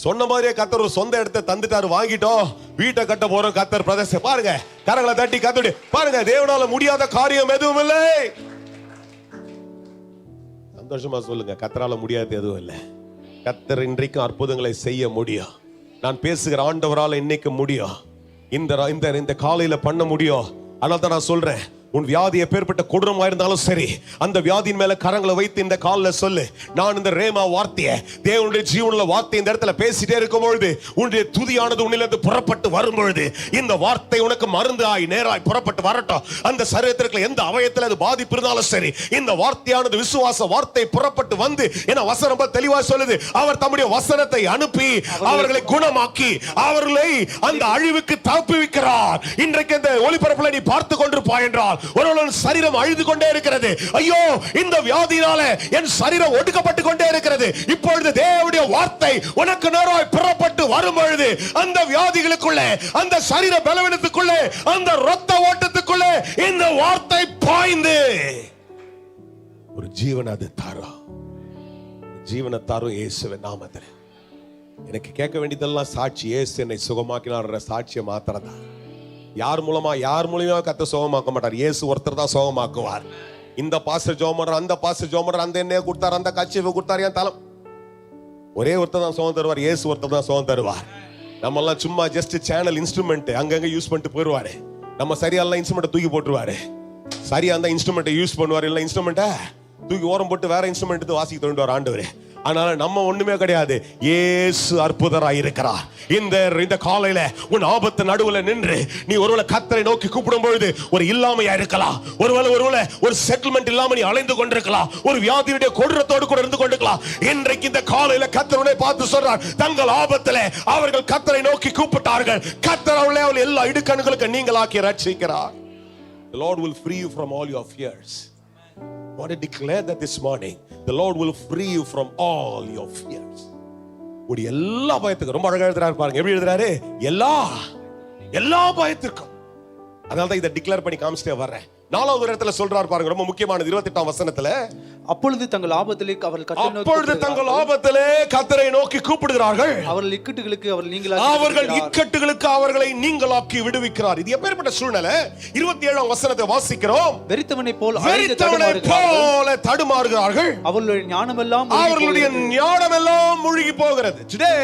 சொன்ன மாதிரியே கர்த்தர் ஒரு சொந்த இடத்தை தந்துட்டாரு, வாங்கிட்டோம், வீட்டை கட்ட போறோம். கர்த்தர் பிரதேச பாருங்க, கரங்களை தட்டி கத்தடி பாருங்க. தேவனால முடியாத காரியம் எதுவும் இல்லை. சந்தோஷமா சொல்லுங்க, கர்த்தரால முடியாது எதுவும் இல்லை. கர்த்தர் இன்றைக்கும் அற்புதங்களை செய்ய முடியும். நான் பேசுகிற ஆண்டவரால் இன்னைக்கு முடியும். இந்த காலையில பண்ண முடியும். அதனால தான் நான் சொல்றேன், உன் வியாதி எப்பேற்பட்ட கொடூரமா இருந்தாலும் சரி, அந்த வியாதியின் மேல கரங்களை வைத்து இந்த காலில் சொல்லு, நான் இந்த ரேமா வார்த்தையை, தேவனுடைய ஜீவனுள்ள வார்த்தை இந்த இடத்துல பேசிட்டே இருக்கும் பொழுது, உன்னுடைய துதியானது உன்னிலிருந்து புறப்பட்டு வரும் பொழுது, இந்த வார்த்தை உனக்கு மருந்து ஆய் நேராய் புறப்பட்டு வரட்டும். அந்த சரீரத்திற்கு எந்த அவயத்தில் அது பாதிப்பு இருந்தாலும் சரி, இந்த வார்த்தையானது விசுவாச வார்த்தை புறப்பட்டு வந்து, என வசனம் தெளிவா சொல்லுது, அவர் தம்முடைய வசனத்தை அனுப்பி அவர்களை குணமாக்கி அவர்களை அந்த அழிவுக்கு தப்புவிக்கிறார். இன்றைக்கு இந்த ஒளிபரப்புல நீ பார்த்து கொண்டிருப்பாய் என்றால் ஒரு சரீரம் அழுது கொண்டே இருக்கிறது, ஐயோ இந்த வியாதியினால என் சரீரம் ஒடுக்கப்பட்டு கொண்டே இருக்கிறது. இப்பொழுது தேவனுடைய வார்த்தை உனக்கு நேராய் புறப்பட்டு வரும் பொழுது, அந்த வியாதிகளுக்குள்ளே, அந்த சரீர பலவீனத்துக்குள்ளே, அந்த இரத்த ஓட்டத்துக்குள்ளே இந்த வார்த்தை பாய்ந்து ஒரு ஜீவன் அது தரும். ஜீவனை தரும் இயேசுவின் நாமத்தில். எனக்கு கேட்க வேண்டியதெல்லாம் சாட்சி. இயேசு என்னை சுகமாக்கினார் சாட்சியை மாத்திரம்தான். யார் மூலமா கத்த சுகமாக்க மாட்டார். இயேசு ஒருத்தர் தான் சுகமாக்குவார். இந்த பாஸ்டர் ஜெபம் பண்றார், அந்த பாஸ்டர் ஜெபம் பண்றார், அந்த எண்ணெயை கொடுத்தார், அந்த கட்சியை கொடுத்தார், என் தலம் ஒரே ஒருத்தர் தான் சுகம் தருவார். இயேசு ஒருத்தர் தான் சுகம் தருவார். நம்ம எல்லாம் சும்மா ஜஸ்ட் சேனல் இன்ஸ்ட்ருமெண்ட் அங்கங்க யூஸ் பண்ணிட்டு போயிடுவாரு. நம்ம சரியால இன்ஸ்ட்ருமெண்ட்டை தூக்கி போட்டுருவாரு. சரியா அந்த இன்ஸ்ட்ருமெண்ட்டை யூஸ் பண்ணுவார், இல்லை இன்ஸ்ட்ருமெண்ட்டை தூக்கி ஓரம் போட்டு வேற இன்ஸ்ட்ருமெண்ட் வாசிக்க தோண்டுவார் ஆண்டவரே. அதனால நம்ம ஒண்ணுமே கிடையாது. இயேசு அற்புதராய் இருக்கிறார். இந்த காலையில உன் ஆபத்து நடுவுல நின்று நீ ஒருவேளை கர்த்தரை நோக்கி கூப்பிடும் பொழுது, ஒரு இல்லாமையா இருக்கலாம், ஒருவேளை ஒரு செட்டில்மெண்ட் இல்லாம நீ அலைந்து கொண்டிருக்கலாம், ஒரு வியாதியுடைய கொடூரத்தோடு கூட இருந்து கொண்டிருக்கலாம். இன்றைக்கு இந்த காலையில கர்த்தரை பார்த்து சொல்றார், தங்கள் ஆபத்திலே அவர்கள் கர்த்தரை நோக்கி கூப்பிட்டார்கள், கர்த்தர் அவளை எல்லா இடுக்கண்களுக்கு நீங்களாக்கி ரட்சிக்கிறார். The Lord will free you from all your fears. I want to declare that this morning, the Lord will free you from all your fears. உடைய எல்லா பயத்துக்கும் ரொம்ப அழகா எழுதுறாரு பாருங்க. எப்படி எழுதுறாரு? எல்லா பயத்துக்கும். அதனால தான் இதை டிக்ளேர் பண்ணி காமிச்சிட்டே வர்றேன். நாலாவது இடத்துல சொல்றாரு பாருங்க, ரொம்ப முக்கியமானது 28ஆம் வசனத்துல, அப்பொழுது தங்கள் ஆபத்திலே கர்த்தரை நோக்கி கூப்பிடுகிறார்கள், அவர்கள் இக்கட்டுகளுக்கு அவர்களை நீங்களாக்கி விடுவிக்கிறார். இது எப்பேற்பட்ட சூழ்நிலை? 27ஆம் வசனத்தை வாசிக்கிறோம். வெறித்தவனை போல தடுமாறுகிறார்கள், அவர்களுடைய ஞானமெல்லாம் மூழ்கி போகிறது. Today,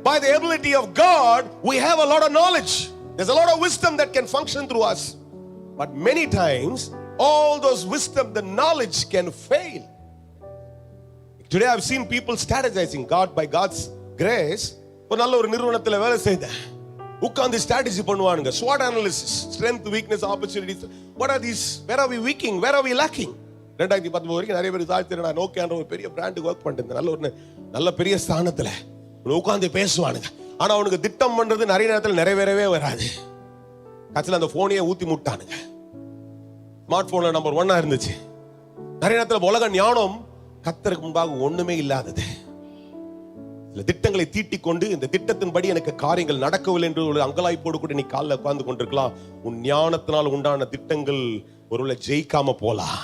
by the ability of God, we have a lot of knowledge. There's a lot of wisdom that can function through us. But many times, all those wisdom, the knowledge can fail. Today I've seen people strategizing. By God's grace, ஒரு நல்ல ஒரு நிறுவனத்துல வேலை செய்தேன். உட்கார்ந்து strategy பண்ணுவானுங்க. SWOT analysis, strength, weakness, opportunities. What are these? Where are we weak? Where are we lacking? 2019 வரைக்கும் நிறைய பேர் சாட்சி நான் நோக்கியான்ற ஒரு பெரிய பிராண்டுக்கு ஒர்க் பண்ணிட்டு நல்ல பெரிய ஸ்தானத்துல உட்கார்ந்து பேசுவானுங்க. ஆனா அவனுக்கு திட்டம் பண்றது நிறைய நேரத்தில் நிறைவேறவே வராது. கட்சியில் அந்த போனையே ஊத்தி முட்டானுங்க. ஸ்மார்ட் போன்ல நம்பர் 1 இருந்துச்சு. நிறைய நேரத்தில் உலக ஞானம் கர்த்தருக்கு முன்பாக ஒண்ணுமே இல்லாதது. சில திட்டங்களை தீட்டிக் கொண்டு இந்த திட்டத்தின்படி எனக்கு காரியங்கள் நடக்கவில்லை என்று ஒரு அங்கலாய்ப்போடு கூட நீ காலில் உட்கார்ந்து கொண்டிருக்கலாம். உன் ஞானத்தினால் உண்டான திட்டங்கள் ஒருவேளை ஜெயிக்காம போலாம்.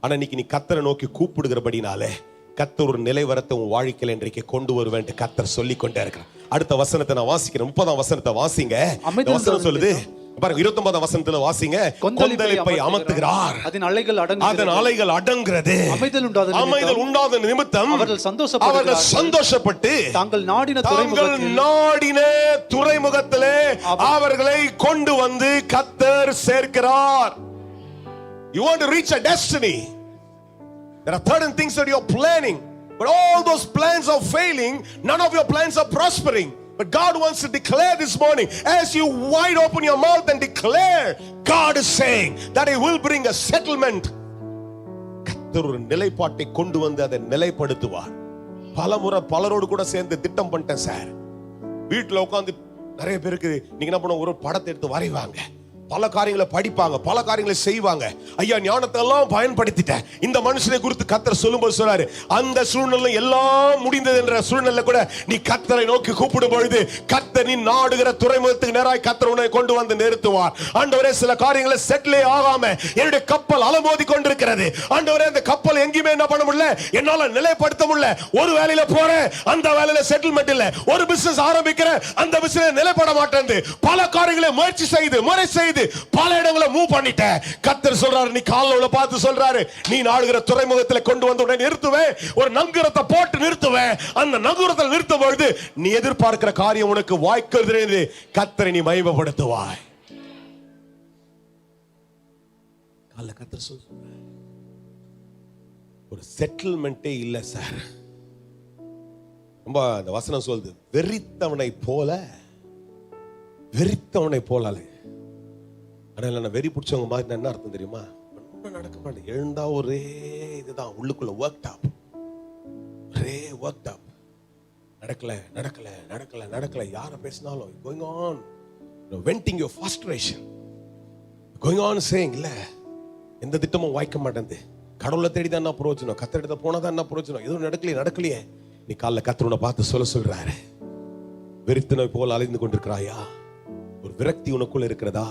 ஆனா இன்னைக்கு நீ கர்த்தரை நோக்கி கூப்பிடுகிறபடினாலே கர்த்தர் ஒரு நிலைவரத்தை உன் வாழ்க்கையில் இன்றைக்கு கொண்டு வருவேன் என்று கர்த்தர் சொல்லிக் கொண்டே இருக்கிறார். அடுத்த வசனத்தை நான் வாசிக்கிறேன். 30ஆம் வசனத்தை வாசிங்க. வசனம் சொல்லுது பாருங்க, 29ஆம் வசனத்துல வாசிங்க. கொந்தளிப்பை அமர்த்துகிறார், அதன் அலைகள் அடங்குகிறது. அமைதல் உண்டாத நிமித்தம் அவர்கள் சந்தோஷப்பட்டு தாங்கள் நாடின துறைமுகத்திலே அவர்களை கொண்டு வந்து கர்த்தர் சேர்க்கிறார். You want to reach a destiny. There are certain things that you are planning, but all those plans are failing. None of your plans are prospering. But God wants to declare this morning, as you wide open your mouth and declare, God is saying that He will bring a settlement. கர்த்தர் ஒரு நிலைப்பாட்டை கொண்டு வந்து அதை நிலைப்படுத்துவார். பலமுறை பலரோடு கூட சேர்ந்து திட்டம் பண்ணிட்டேன் சார். வீட்டுல உட்கார்ந்து நிறைய பேருக்கு நீங்க என்ன பண்ண, ஒரு படத்தை எடுத்து வரைவாங்க, பல காரியங்களை படிப்பாங்க, பல காரியங்களை செய்வாங்க. ஐயா ஞானத்தை எல்லாம் பயன்படுத்திட்டேன். இந்த மனுஷனை குறித்து கர்த்தர் சொல்லும்போது சொல்றாரு, அந்த சூழ்நிலை எல்லாம் முடிந்தது என்ற சூழ்நிலை கூட நீ கர்த்தரை நோக்கி கூப்பிடும் பொழுது கர்த்தர் நீ நாடுகிற துறைமுகத்துக்கு நேராய் கர்த்தர் உன்னை கொண்டு வந்து நிறுத்துவார். ஆண்டவரே, சில காரியங்களை செட்டிலே ஆகாம என்னுடைய கப்பல் அலமோதி கொண்டிருக்கிறது. ஆண்டவரே, அந்த கப்பல் எங்கேயுமே என்ன பண்ண முடியல, என்னால நிலைப்படுத்த முடியல. ஒரு வேலையில போறேன், அந்த வேலையில செட்டில்மெண்ட் இல்ல. ஒரு பிசினஸ் ஆரம்பிக்கிறேன், அந்த பிசினஸ் நிலைப்பட மாட்டேங்குது. பல காரியங்களை முயற்சி செய்து முறை செய்து பல இடங்களை மூவ் பண்ணிட்ட. கர்த்தர் சொல்றாரு, நீ கால்ல பார்த்து சொல்றாரு, நீ நாடுகிற துறைமுகத்தில் கொண்டு வந்து உடனே நிறுத்துவேன். ஒரு நங்கூரத்தை போட்டு நிறுத்துவேன். அந்த நங்கூரத்தில் நிறுத்தும் பொழுது நீ எதிர்பார்க்கிற காரியம் உனக்கு வாய்க்கிறது. கர்த்தரை நீ மகிமைப்படுத்துவாய். கால்ல கர்த்தர் சொல்றாரு, ஒரு செட்டில்மெண்டே இல்ல சார். ரொம்ப அந்த வசனம் சொல்லுது, வெறித்தவனை போல. ஆனா வெறி பிடிச்சவங்க மாதிரி என்ன அர்த்தம் தெரியுமா? ஒன்றும் நடக்க மாட்டேன், எழுந்தா ஒரே இதுதான் உள்ளுக்குள்ள ஒர்க் அப். நடக்கல. யார பேசினாலும் going on venting your frustration, going on saying இல்ல எந்த திட்டமும் வாய்க்க மாட்டேங்குது, கடவுளை தேடி தான் என்ன பிரயோஜனம், கத்தரிடத்தை போனா தான் என்ன பிரயோஜனம், எதுவும் நடக்கலையே. நீ காலைல கர்த்தரை பார்த்து சொல்றாரு, வெறித்தனை போல் அலைந்து கொண்டிருக்கிறாயா? ஒரு விரக்தி உனக்குள்ள இருக்கிறதா?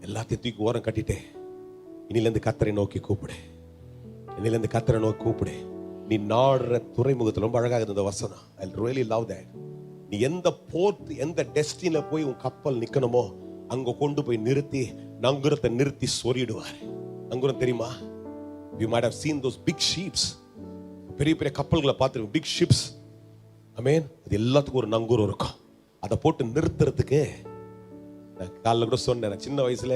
எல்லாத்தையும் தூக்கி ஓரம் கட்டிட்டே இனிலேருந்து கர்த்தரை நோக்கி கூப்பிடு. நீ நாடுற துறைமுகத்தில் ரொம்ப அழகாக இருந்த வசனம். I really love that. நீ எந்த போர்ட், எந்த டெஸ்டினில போய் உன் கப்பல் நிக்கணுமோ அங்க கொண்டு போய் நிறுத்தி நங்கூரத்தை நிறுத்தி சொறிடுவார். நங்கூரம் தெரியுமா? You might have seen those big ships. பெரிய கப்பல்களை பார்த்துருக்கோம், big ships. ஆமென். அது எல்லாத்துக்கும் ஒரு நங்கூரம் இருக்கும். அதை போட்டு நிறுத்துறதுக்கு காலைல கூட சொன்னேன், சின்ன வயசுல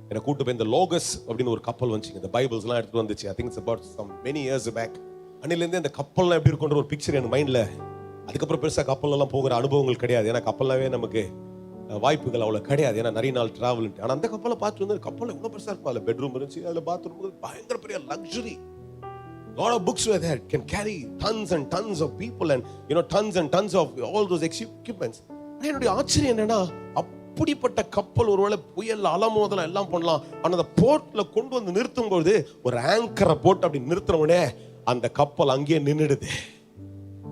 என்னை கூட்டு போய் இந்த லோகஸ் அப்படின்னு ஒரு கப்பல் வந்துச்சுங்க. இந்த பைபிள்ஸ் எல்லாம் எடுத்துட்டு வந்துச்சு. I think it's about some many years back. அன்னிலேருந்து அந்த கப்பல்லாம் எப்படி இருக்குன்ற ஒரு பிக்சர் என் மைண்ட்ல. அதுக்கப்புறம் பெருசா கப்பல்லாம் போகிற அனுபவங்கள் கிடையாது. ஏன்னா கப்பல்லாவே நமக்கு வாய்ப்புகள் அவ்வளவு கிடையாது, ஏன்னா நிறைய நாள் டிராவல். ஆனா அந்த கப்பலை பார்த்து வந்து கப்பல் எவ்வளவு பெருசா இருக்கும். அதுல பெட்ரூம் இருந்துச்சு, அதுல பாத்ரூம், பயங்கர பெரிய luxury. lot of books were there, can carry tons and tons of people and tons and tons of all those equipments. என்னுடைய ஆச்சரியம் என்னன்னா, அப்படிப்பட்ட கப்பல் ஒருவேளை புயல் அலமோதலாம் எல்லாம் பண்ணலாம், ஆனா அந்த போர்ட்ல கொண்டு வந்து நிறுத்தும் போது ஒரு ஆங்கரை போட்டு அப்படி நிறுத்தினவுடனே அந்த கப்பல் அங்கேயே நின்னுடுது.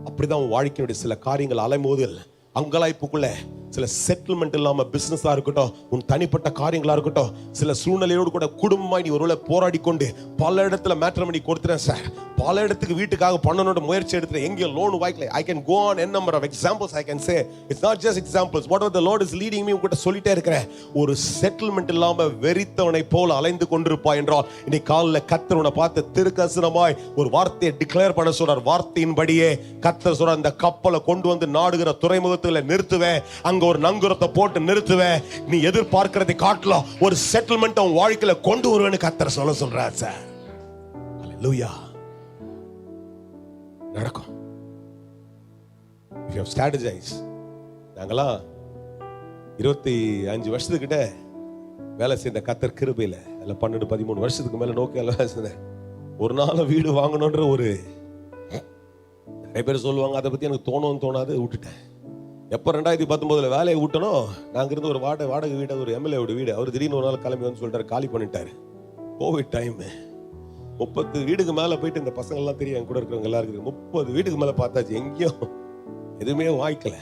அப்படிதான் வாழ்க்கையுடைய சில காரியங்கள் அலைமோதல் அங்கலாய்ப்புக்குள்ள சில செட்டில்மெண்ட் இல்லாம பிசினஸா இருக்கட்டும், உன் தனிப்பட்ட காரியங்களா இருக்கட்டும், சில சூழ்நிலையோடு கூட குடும்பமாய் நீ ஒருவேளை போராடி கொண்டு பல இடத்துல மேட்ரிமோனி கொடுத்துறேன் சார், பல இடத்துக்கு வீட்டுக்காக பண்ணணும்னு முயற்சி எடுத்துறேன், எங்க loan வாய்க்கல. I can go on n number of examples I can say. It's not just examples. Whatever the Lord is leading me உங்ககிட்ட சொல்லிட்டே இருக்கிறேன். ஒரு செட்டில்மெண்ட் இல்லாம வெறித்தவனை போல அலைந்து கொண்டிருப்பாய் என்றால் இன்னைக்கு காலையில கர்த்தர் உன்னை பார்த்து திருக்கசனமாய் ஒரு வார்த்தையை டிக்ளேர் பண்ண சொல்றார். வார்த்தையின்படியே கர்த்தர் சொல்றார், இந்த கப்பலை கொண்டு வந்து நாடுகிற துறைமுகத்துல நிறுத்துவேன், அங்க ஒரு நங்கூரத்தை போட்டு நிறுத்துவேன், நீ எதிர்பார்க்கிறதை காட்டலாம் ஒரு செட்டில்மெண்ட் உன் வாழ்க்கையில கொண்டு வருவேன்னு கர்த்தர் சொல்றார் சார். ஹல்லேலூயா. நடக்கும். If you have strategized. நாங்களாம் 25 வருஷத்துக்கிட்ட வேலை செய்த கர்த்தர் கிருபையில அதுல 12-13 வருஷத்துக்கு மேல நோக்கி வேலை செய்தேன். ஒரு நாள் வீடு வாங்கணும்ன்ற ஒரு நிறைய பேர் சொல்லுவாங்க, அதை பத்தி எனக்கு தோணாது, விட்டுட்டேன். எப்போ 2019 வேலையை விட்டணும், நாங்க இருந்து ஒரு வாடகை வீடு, ஒரு எம்எல்ஏவோட வீடு, அவர் திடீர்னு ஒரு நாள் கிளம்பி வந்து சொல்லிட்டாரு, காலி பண்ணிட்டாரு. கோவிட் டைம் 30 வீடுக்கு மேல போயிட்டு, இந்த பசங்க எல்லாம் தெரியும், என் கூட இருக்கிறவங்க எல்லாருக்கும் 30 வீட்டுக்கு மேல பார்த்தாச்சு, எங்கேயும் எதுவுமே வாய்க்கல.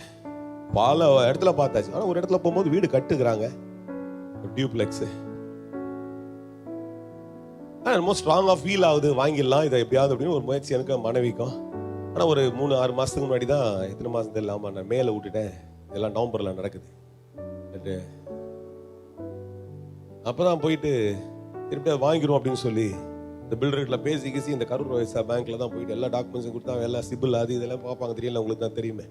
பல இடத்துல பார்த்தாச்சு. ஆனா ஒரு இடத்துல போகும்போது வீடு கட்டுக்கிறாங்க, டியூப்ளெக்ஸ். ரொம்ப ஸ்ட்ராங்கா ஃபீல் ஆகுது, வாங்கிடலாம் இதை எப்படியாவது அப்படின்னு ஒரு முயற்சி எனக்கு மனைவிக்கும். ஆனா ஒரு 3-6 மாசத்துக்கு முன்னாடி தான், எத்தனை மாசம் இல்லாம நான் மேலே விட்டுட்டேன். எல்லாம் நவம்பர்ல நடக்குது. அப்பதான் போயிட்டு திருப்பி வாங்கிடும் அப்படின்னு சொல்லி இந்த பில்டர்கிட்ட பேசி இந்த கரூர் வைசா பேங்க்ல தான் போயிட்டு எல்லா டாக்குமெண்ட்ஸும் கொடுத்தா, எல்லாம் சிபில் அது இதெல்லாம் பார்ப்பாங்க, தெரியல உங்களுக்கு தான் தெரியுமே.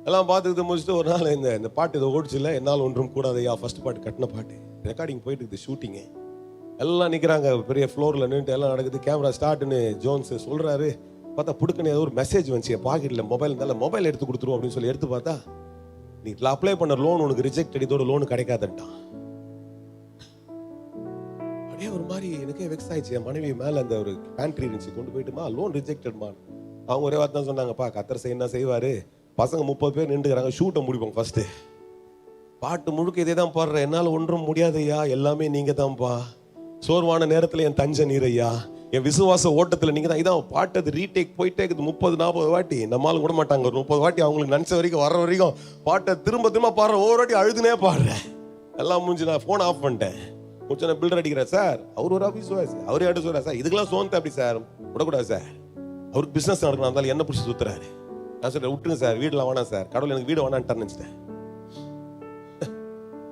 எல்லாம் பார்த்துக்கிட்டு முடிச்சுட்டு ஒரு நாள் இந்த பாட்டு இதை ஓடிச்சுல, என்னால் ஒன்றும் கூடாதையா, ஃபர்ஸ்ட் பாட்டு கட்டின பாட்டு ரெக்கார்டிங் போயிட்டு இருக்குது, ஷூட்டிங்கு. எல்லாம் நிற்கிறாங்க பெரிய ஃப்ளோரில் நின்றுட்டு, எல்லாம் நடக்குது. கேமரா ஸ்டார்ட்னு ஜோன்ஸ் சொல்கிறாரு. பார்த்தா புடுக்குன்னு ஏதோ ஒரு மெசேஜ் வந்துச்சு பாக்கெட்டில், மொபைல் இருந்தாலும் மொபைல் எடுத்து கொடுத்துருவோம் அப்படின்னு சொல்லி எடுத்து பார்த்தா, நீ அப்ளை பண்ண லோன் உனக்கு ரிஜெக்ட், இதோட லோன் கிடைக்காதுன்ட்டான். அப்படியே ஒரு மாதிரி எனக்கே வெக்ஸ் ஆயிடுச்சு. என் மனைவி மேலே அந்த ஒரு பேண்ட்ரி இருந்துச்சு, கொண்டு போயிட்டுமா லோன் ரிஜெக்டட்மா. அவங்க ஒரே வார்த்தை தான் சொன்னாங்கப்பா, கத்தர் செய்ய என்ன செய்வார், பசங்க 30 பேர் நின்றுக்கிறாங்க, ஷூட்டை முடிப்போம் ஃபர்ஸ்ட்டு. பாட்டு முழுக்க இதே தான் பாடுற, என்னால் ஒன்றும் முடியாதையா, எல்லாமே நீங்கள் தான்ப்பா. சோர்வான நேரத்தில் என் தஞ்ச நீரையா, என் விசுவாச ஓட்டத்தில் நீங்கள் தான். இதான் பாட்டு, அது ரீடேக் போயிட்டே இருக்குது 30-40 வாட்டி. நம்மளால கூட மாட்டாங்க, ஒரு 30 வாட்டி அவங்களுக்கு நினச்ச வரைக்கும் வர்ற வரைக்கும் பாட்டை திரும்ப பாடுறேன். ஒவ்வொரு வாட்டி அழுதுனே பாடுறேன். எல்லாம் முடிஞ்சு நான் ஃபோன் ஆஃப் பண்ணிட்டேன். முடிச்சு நான் பில்டர் அடிக்கிறேன். சார் அவர் ஒரு விசுவாசி, அவரே எடுத்து சொல்கிறார், சார் இதுக்கெல்லாம் சோந்த அப்படி சார் விடக்கூடாது சார், அவருக்கு பிஸ்னஸ் நடக்கணும், இருந்தாலும் என்ன பிடிச்சி சுற்றுறாரு. நான் சொல்றேன் விட்டுருங்க சார், வீடுலாம் வேணாம் சார், கடவுள் எனக்கு வீடு வேணான்ட்டான்னு நினச்சிட்டேன்.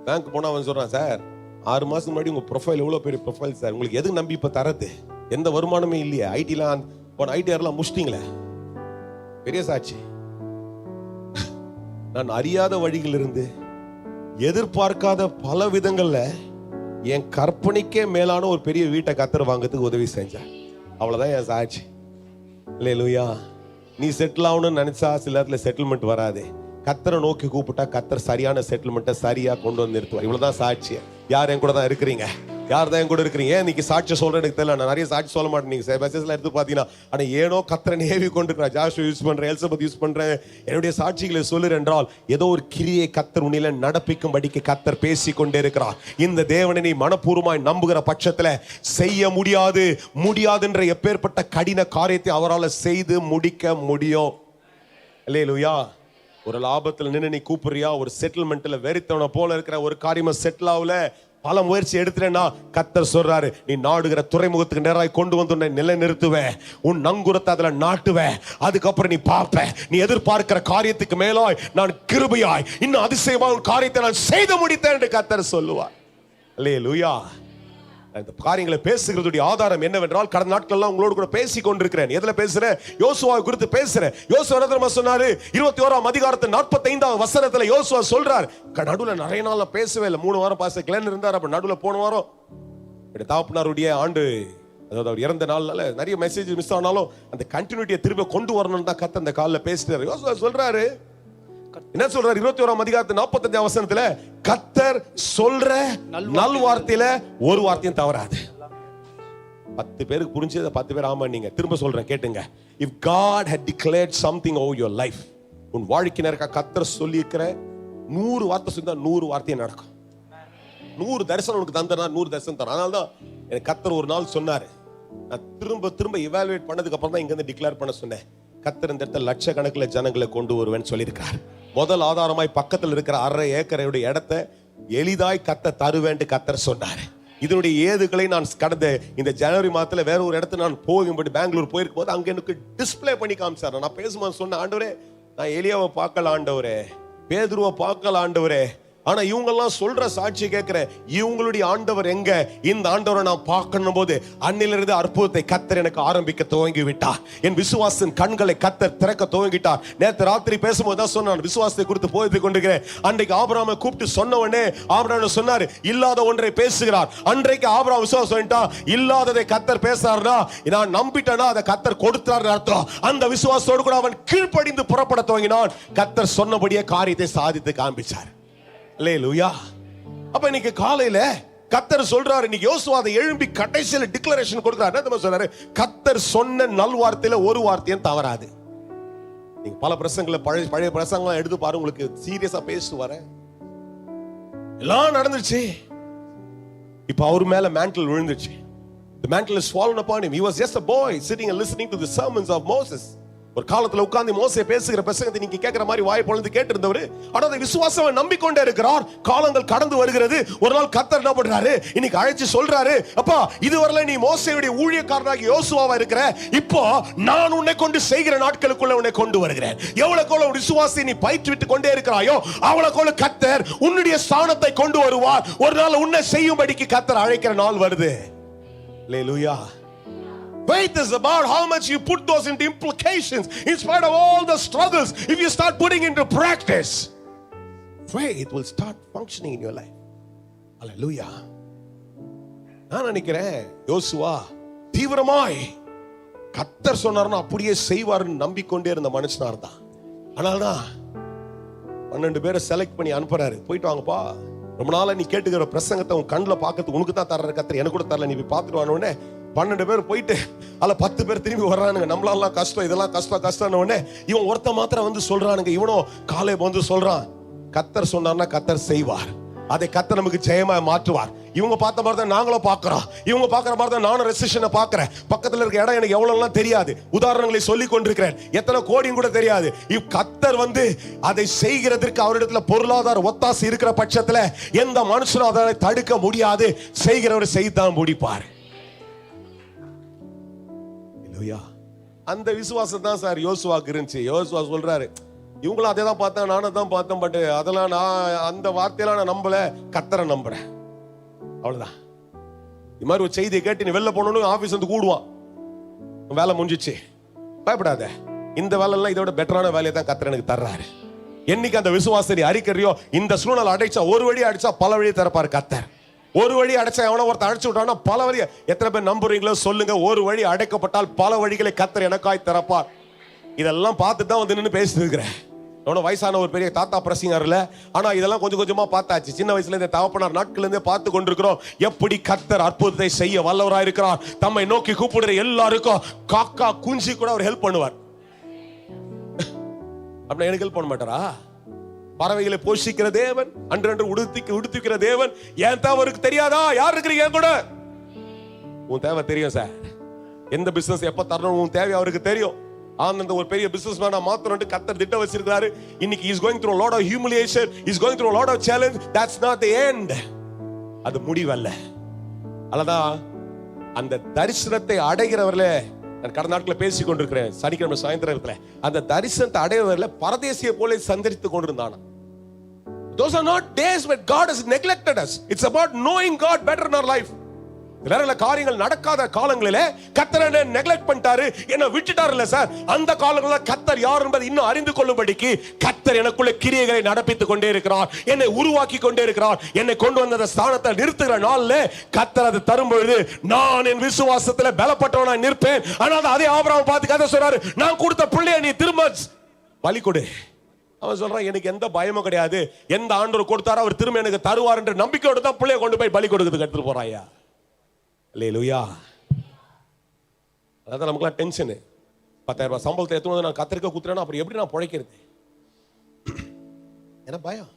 பேங்க் போனால் அவன் சொல்கிறான், சார் 6 மாதத்துக்கு முன்னாடி உங்கள் ப்ரொஃபைல் எவ்வளோ பெரிய ப்ரொஃபைல் சார், உங்களுக்கு எதுக்கு நம்பி இப்போ தரது, எந்த வருமானமே இல்லையே, ஐடிலாம் போன ஐடிஆர்லாம் முடிச்சிட்டிங்களே. பெரிய சாட்சி. நான் அறியாத வழிகளிலிருந்து எதிர்பார்க்காத பல விதங்கள்ல என் கற்பனைக்கே மேலான ஒரு பெரிய வீட்டை கத்தர் வாங்கிறதுக்கு உதவி செஞ்சேன். அவ்வளவுதான் என் சாட்சி. அல்லேலூயா. நீ செட்டில் ஆகணும்னு நினைச்சா சில இடத்துல செட்டில்மெண்ட் வராது. கத்தரை நோக்கி கூப்பிட்டா கத்தர் சரியான செட்டில்மெண்ட்டை சரியா கொண்டு வந்து நிறுத்துவார். இவ்வளவுதான் சாட்சி. யார் என் கூட தான் இருக்கிறீங்க? யார் தான் என் கூட இருக்கிறீங்க? ஏன் இன்னைக்கு சாட்சி சொல்றேன் எனக்கு தெரியல. நான் நிறைய சாட்சி சொல்ல மாட்டேன். நீங்க மெசேஜ்ல எடுத்து பாத்தீங்கன்னா, ஆனா ஏனோ கத்தரை நேவி கொண்டிருக்கிறேன். ஜாஷுவா யூஸ் பண்றேன், எலிசபெத் யூஸ் பண்றேன். என்னுடைய சாட்சிகளை சொல்லுறேன் என்றால் ஏதோ ஒரு கிரியை கத்தர் உன்னில நடப்பிக்கும்படிக்கு கத்தர் பேசி கொண்டே இருக்கிறார். இந்த தேவனை நீ மனப்பூர்வமாய் நம்புகிற பட்சத்துல செய்ய முடியாதுன்ற எப்பேற்பட்ட கடின காரியத்தை அவரால் செய்து முடிக்க முடியும். அல்லேலூயா. ஒரு லாபத்தில் நின்று நீ கூப்பிடுறியா, ஒரு செட்டில்மெண்ட்ல வெறித்தவனை போல இருக்கிற ஒரு காரியமா செட்டில் ஆகல, பல முயற்சி எடுத்துறேன்னா கத்தர் சொல்றாரு, நீ நாடுகிற துறைமுகத்துக்கு நேராய் கொண்டு வந்து உன்னை நிலை நிறுத்துவேன், உன் நங்குரத்தை அதுல நாட்டுவேன், அதுக்கப்புறம் நீ பார்ப்ப, நீ எதிர்பார்க்கிற காரியத்துக்கு மேலாய் நான் கிருபையாய் இன்னும் அதிசயமா உன் காரியத்தை நான் செய்து முடித்தேன் என்று கத்தர் சொல்லுவார். அல்லேலூயா. இந்த காரியங்களை பேசுகிறதுடைய ஆதாரம் என்னவென்றால், கடந்த நாட்கள்லாம் உங்களோடு கூட பேசி கொண்டிருக்கிறேன். எதுல பேசுறேன்? யோசுவாவை குறித்து பேசுறேன். யோசுவா சொன்னாரு 21ஆம் அதிகாரத்து 45ஆம் வசனத்துல யோசுவா சொல்றார், நடுவுல நிறைய நாள் பேசவே இல்லை. 3 வாரம் பாச கிளன் இருந்தார். அப்ப நடுவுல போன வாரம் தாப்பனாருடைய ஆண்டு, அதாவது அவர் இறந்த நாள்னால நிறைய மெசேஜ் மிஸ் ஆனாலும் அந்த கண்டினியூட்டியை திரும்ப கொண்டு வரணும்னு தான் கத்த அந்த காலில் பேசிட்டாரு. யோசுவா சொல்றாரு, என்ன சொல்றாரு? 21ஆம் அதிகாரத்து 45ஆம் வசனத்துல, கத்தர் சொல்ற நல் வார்த்தையில ஒரு வார்த்தையும் தவறாது. 10 பேருக்கு புரிஞ்சது, 10 பேர் ஆமா. நீங்க திரும்ப சொல்றேன் கேட்டுங்க. If God had declared something over your life, உன் வாழ்க்கையில கத்தர் சொல்லி இருக்கிற 100 வார்த்தை சொன்னா 100 வார்த்தையும் நடக்கும். 100 தரிசனம் உனக்கு தந்தனா 100 தரிசனம் தரும். அதனால தான் எனக்கு கத்தர் ஒரு நாள் சொன்னாரு, நான் திரும்ப இவாலுவேட் பண்ணதுக்கு அப்புறம் தான் இங்க இருந்து டிக்ளேர் பண்ண சொன்னேன். கத்தர் இந்த இடத்துல லட்சக்கணக்கில் ஜனங்களை கொண்டு வருவேன்னு சொல்லியிருக்கார். முதல் ஆதாரமாய் பக்கத்தில் இருக்கிற 1/2 ஏக்கருடைய இடத்தை எளிதாய் கத்த தருவேன் கத்தர் சொன்னார். இதனுடைய ஏதுகளை நான் கடந்த இந்த ஜனவரி மாதத்துல வேற ஒரு இடத்துல நான் போகும்படி பெங்களூர் போயிருக்கும் போது அங்க எனக்கு டிஸ்பிளே பண்ணி காமிச்சார். நான் பேசும்போது சொன்ன, ஆண்டவரே நான் எலியாவை பார்க்கல ஆண்டவரே, பேதுருவை பார்க்கல ஆண்டவரே, ஆனா இவங்க எல்லாம் சொல்ற சாட்சி கேட்கிறேன், இவங்களுடைய ஆண்டவர் எங்க? இந்த ஆண்டவரை நான் பார்க்கணும் போது அன்னிலிருந்து அற்புதத்தை கத்தர் எனக்கு ஆரம்பிக்க துவங்கி விட்டார். என் விசுவாசின் கண்களை கத்தர் திறக்க துவங்கிட்டார். நேற்று ராத்திரி பேசும்போது தான் சொன்னான், விசுவாசத்தை குறித்து போய் கொண்டிருக்கிறேன். அன்றைக்கு ஆபிரகாமை கூப்பிட்டு சொன்ன உடனே ஆபிரகாம் சொன்னாரு, இல்லாத ஒன்றை பேசுகிறார். அன்றைக்கு ஆபிரகாம் விசுவாசம் சொல்லிட்டா, இல்லாததை கத்தர் பேசுறாருனா நான் நம்பிட்டேனா அதை கத்தர் கொடுத்தாரு அர்த்தம். அந்த விசுவாசத்தோடு கூட அவன் கீழ்ப்படிந்து புறப்பட துவங்கினான். கத்தர் சொன்னபடியே காரியத்தை சாதித்து காண்பிச்சார். அல்லேலூயா. அப்ப இன்னைக்கு காலையில கத்தர் சொல்றாரு, இன்னைக்கு யோசுவா அதை எழும்பி கடைசியில டிக்ளரேஷன் கொடுக்கிறார். என்ன சொல்றாரு? கத்தர் சொன்ன நல்வார்த்தையில ஒரு வார்த்தையும் தவறாது. நீங்க பல பிரசங்களை பழைய பிரசங்கலாம் எடுத்து பாரு, உங்களுக்கு சீரியஸா பேசு வர எல்லாம் நடந்துச்சு. இப்ப அவர் மேல மேண்டல் விழுந்துச்சு. The mantle is fallen upon him. He was just a boy sitting and listening to the sermons of Moses. ஒரு காலத்துல உட்கார்ந்து மோசே பேசுகிற பிரசங்கத்தை நீங்க கேட்கிற மாதிரி வாய் பொழுது கேட்டிருந்தவர். ஆனா அந்த விசுவாசம் நம்பிக்கொண்டே இருக்கிறார். காலங்கள் கடந்து வருகிறது. ஒரு நாள் கர்த்தர் என்ன பண்றாரு, இன்னைக்கு அழைச்சு சொல்றாரு, அப்பா இதுவரை நீ மோசேயுடைய ஊழியக்காரனாகி யோசுவாவா இருக்கிற, இப்போ நான் உன்னை கொண்டு செய்கிற நாட்களுக்குள்ள உன்னை கொண்டு வருகிறேன். எவ்வளவு விசுவாசத்தை நீ பயிற்றுவித்துக் கொண்டே இருக்கிறாயோ அவ்வளவு கர்த்தர் உன்னுடைய ஸ்தானத்தை கொண்டு வருவார். ஒரு நாள் உன்னை செய்யும்படிக்கு கர்த்தர் அழைக்கிற நாள் வருது. அல்லேலூயா. Faith is about how much you put those into implications in spite of all the struggles. If you start putting into practice, faith will start functioning in your life. Hallelujah. நான் நினைக்கிறேன் யோசுவா தீவிரமாய் கர்த்தர் சொன்னார்னா அப்படியே செய்வார்னு நம்பிக்கொண்டே இருந்த மனுஷனா இருந்தான். அதனால்தான் 12 பேரை செலக்ட் பண்ணி அனுப்புறாரு. போயிட்டு வாங்கப்பா, ரொம்ப நாளா நீ கேட்டுக்கிற பிரசங்கத்தை உன் கண்ணில் பார்க்கறதுக்கு உனக்கு தான் தர்ற கர்த்தர், எனக்கு கூட தரல, நீ போய் பார்த்துட்டு வானோடனே 12 பேர் போயிட்டு அல்ல 10 பேர் திரும்பி வர்றானுங்க. நம்மளால கஷ்டம், இதெல்லாம் கஷ்டம் உடனே இவன் ஒருத்த மாத்திரம் வந்து சொல்றானுங்க. இவனும் காலேப் வந்து சொல்றான், கர்த்தர் சொன்னார்னா கர்த்தர் செய்வார், அதை கர்த்தர் நமக்கு ஜெயமா மாற்றுவார். இவங்க பார்த்த மாதிரி தான் நாங்களும் பார்க்கிறோம். இவங்க பார்க்கிற மாதிரி தான் நானும் ரெசிஷனை பார்க்கிறேன். பக்கத்துல இருக்க இடம் எனக்கு எவ்வளவு தெரியாது, உதாரணங்களை சொல்லி கொண்டிருக்கிறேன், எத்தனை கோடியும் கூட தெரியாது. கர்த்தர் வந்து அதை செய்கிறதுக்கு அவரிடத்துல பொருளாதார ஒத்தாசை இருக்கிற பட்சத்துல எந்த மனுஷனும் அதை தடுக்க முடியாது. செய்கிறவர் செய்தான் முடிப்பார். அந்த விசுவாசம் தான் சார் யோசுவாக்கு இருந்துச்சு. யோசுவா சொல்றாரு, இவங்களும் அதே தான் பார்த்தேன், நானும் தான் பார்த்தேன், பட் அதெல்லாம் நான் அந்த வார்த்தையெல்லாம் நான் நம்பல, கர்த்தரை நம்புறேன். அவ்வளவுதான். இது மாதிரி ஒரு செய்தியை கேட்டு நீ வெளில போனோன்னு ஆபீஸ் வந்து கூடுவான், வேலை முடிஞ்சிச்சு, பயப்படாத, இந்த வேலை எல்லாம் இதோட பெட்டரான வேலையை தான் கர்த்தர் எனக்கு தர்றாரு. என்னைக்கு அந்த விசுவாசத்தை அறிக்கையோ, இந்த சூழ்நிலை அடைச்சா ஒரு வழி அடிச்சா பல வழி திறப்பாரு கர்த்தர். ஒரு வழி அடைச்சா எவனோ ஒருத்தர் அடைச்சு விட்டானா பல வழி. எத்தனை பேர் நம்புறீங்களோ சொல்லுங்க. ஒரு வழி அடைக்கப்பட்டால் பல வழிகளை கர்த்தர் எனக்காய் திறப்பார். இதெல்லாம் பார்த்துட்டு தான் வந்து நின்று பேசிட்டு இருக்கிறேன். எவனோ வயசான ஒரு பெரிய தாத்தா பிரசிங்கர்ல, ஆனா இதெல்லாம் கொஞ்சம் கொஞ்சமா பார்த்தாச்சு. சின்ன வயசுல இருந்தே தகப்பனார் நாட்கள் இருந்தே பார்த்து கொண்டிருக்கிறோம் எப்படி கர்த்தர் அற்புதத்தை செய்ய வல்லவராய் இருக்கிறார். தம்மை நோக்கி கூப்பிடுற எல்லாருக்கும் காக்கா குஞ்சி கூட அவர் ஹெல்ப் பண்ணுவார். அப்படின்னா எனக்கு ஹெல்ப் பண்ண மாட்டாரா? பறவைகளை போஷிக்கிற தேவன், அன்று உடுத்திக்கிற தேவன், என் தேவை அவருக்கு தெரியாதா? யார் இருக்கிறீங்க என் கூட? உன் தேவை தெரியும் சார். எந்த பிசினஸ் எப்ப தரணும் உன் தேவை அவருக்கு தெரியும். ஆனந்த ஒரு பெரிய பிசினஸ் மேனா மாத்திரம் கர்த்தர் திட்டம் வச்சிருக்காரு. இன்னைக்கு is going through a lot of humiliation, is going through a lot of challenge. That's not the end. அது முடிவல்ல. அல்லதான் அந்த தரிசனத்தை அடைகிறவர்களே, நான் கடந்த நாட்களில் பேசிக் கொண்டிருக்கிறேன் சனிக்கிழமை சாயந்திரத்துல, அந்த தரிசனத்தை அடைவதில் பரதேசியை போல சந்தரித்துக் கொண்டிருந்தானா. Those are not days when God has neglected us. It's about knowing God better in our life. வேற காரியங்கள் நடக்காத காலங்களிலே கர்த்தர் என்ன நெக்லெக்ட் பண்ணிட்டாரு, என்ன விட்டுட்டாரு இல்ல சார். அந்த காலங்களில் கர்த்தர் யார் என்பதை இன்னும் அறிந்து கொள்ளும்படிக்கு கர்த்தர் எனக்குள்ள கிரியைகளை நடப்பித்துக் கொண்டே இருக்கிறார், என்னை உருவாக்கி கொண்டே இருக்கிறார். என்னை கொண்டு வந்த ஸ்தானத்தை நிறுத்துகிற நாள்ல கர்த்தர் அதை தரும்பொழுது நான் என் விசுவாசத்துல பலப்பட்டவனா நிற்பேன். ஆனால் அதே ஆபிரகாம் பார்த்து கதை சொல்றாரு, நான் கொடுத்த பிள்ளையை நீ திரும்ப பலி கொடு. அவன் சொல்றான், எனக்கு எந்த பயமும் கிடையாது, எந்த ஆண்டவர் கொடுத்தாரோ அவர் திரும்ப எனக்கு தருவார் என்ற நம்பிக்கையோடு தான் பிள்ளையை கொண்டு போய் பலி கொடுக்கிறதுக்கு எடுத்துட்டு போறாயா. அல்லேலூயா. அதான் நமக்குலாம் டென்ஷனு. 10,000 ரூபாய் சம்பளத்தை எடுத்து நான் கத்திரிக்க குத்துறேன்னா அப்புறம் எப்படி நான் பிழைக்கிறது? ஏன்னா பயம்.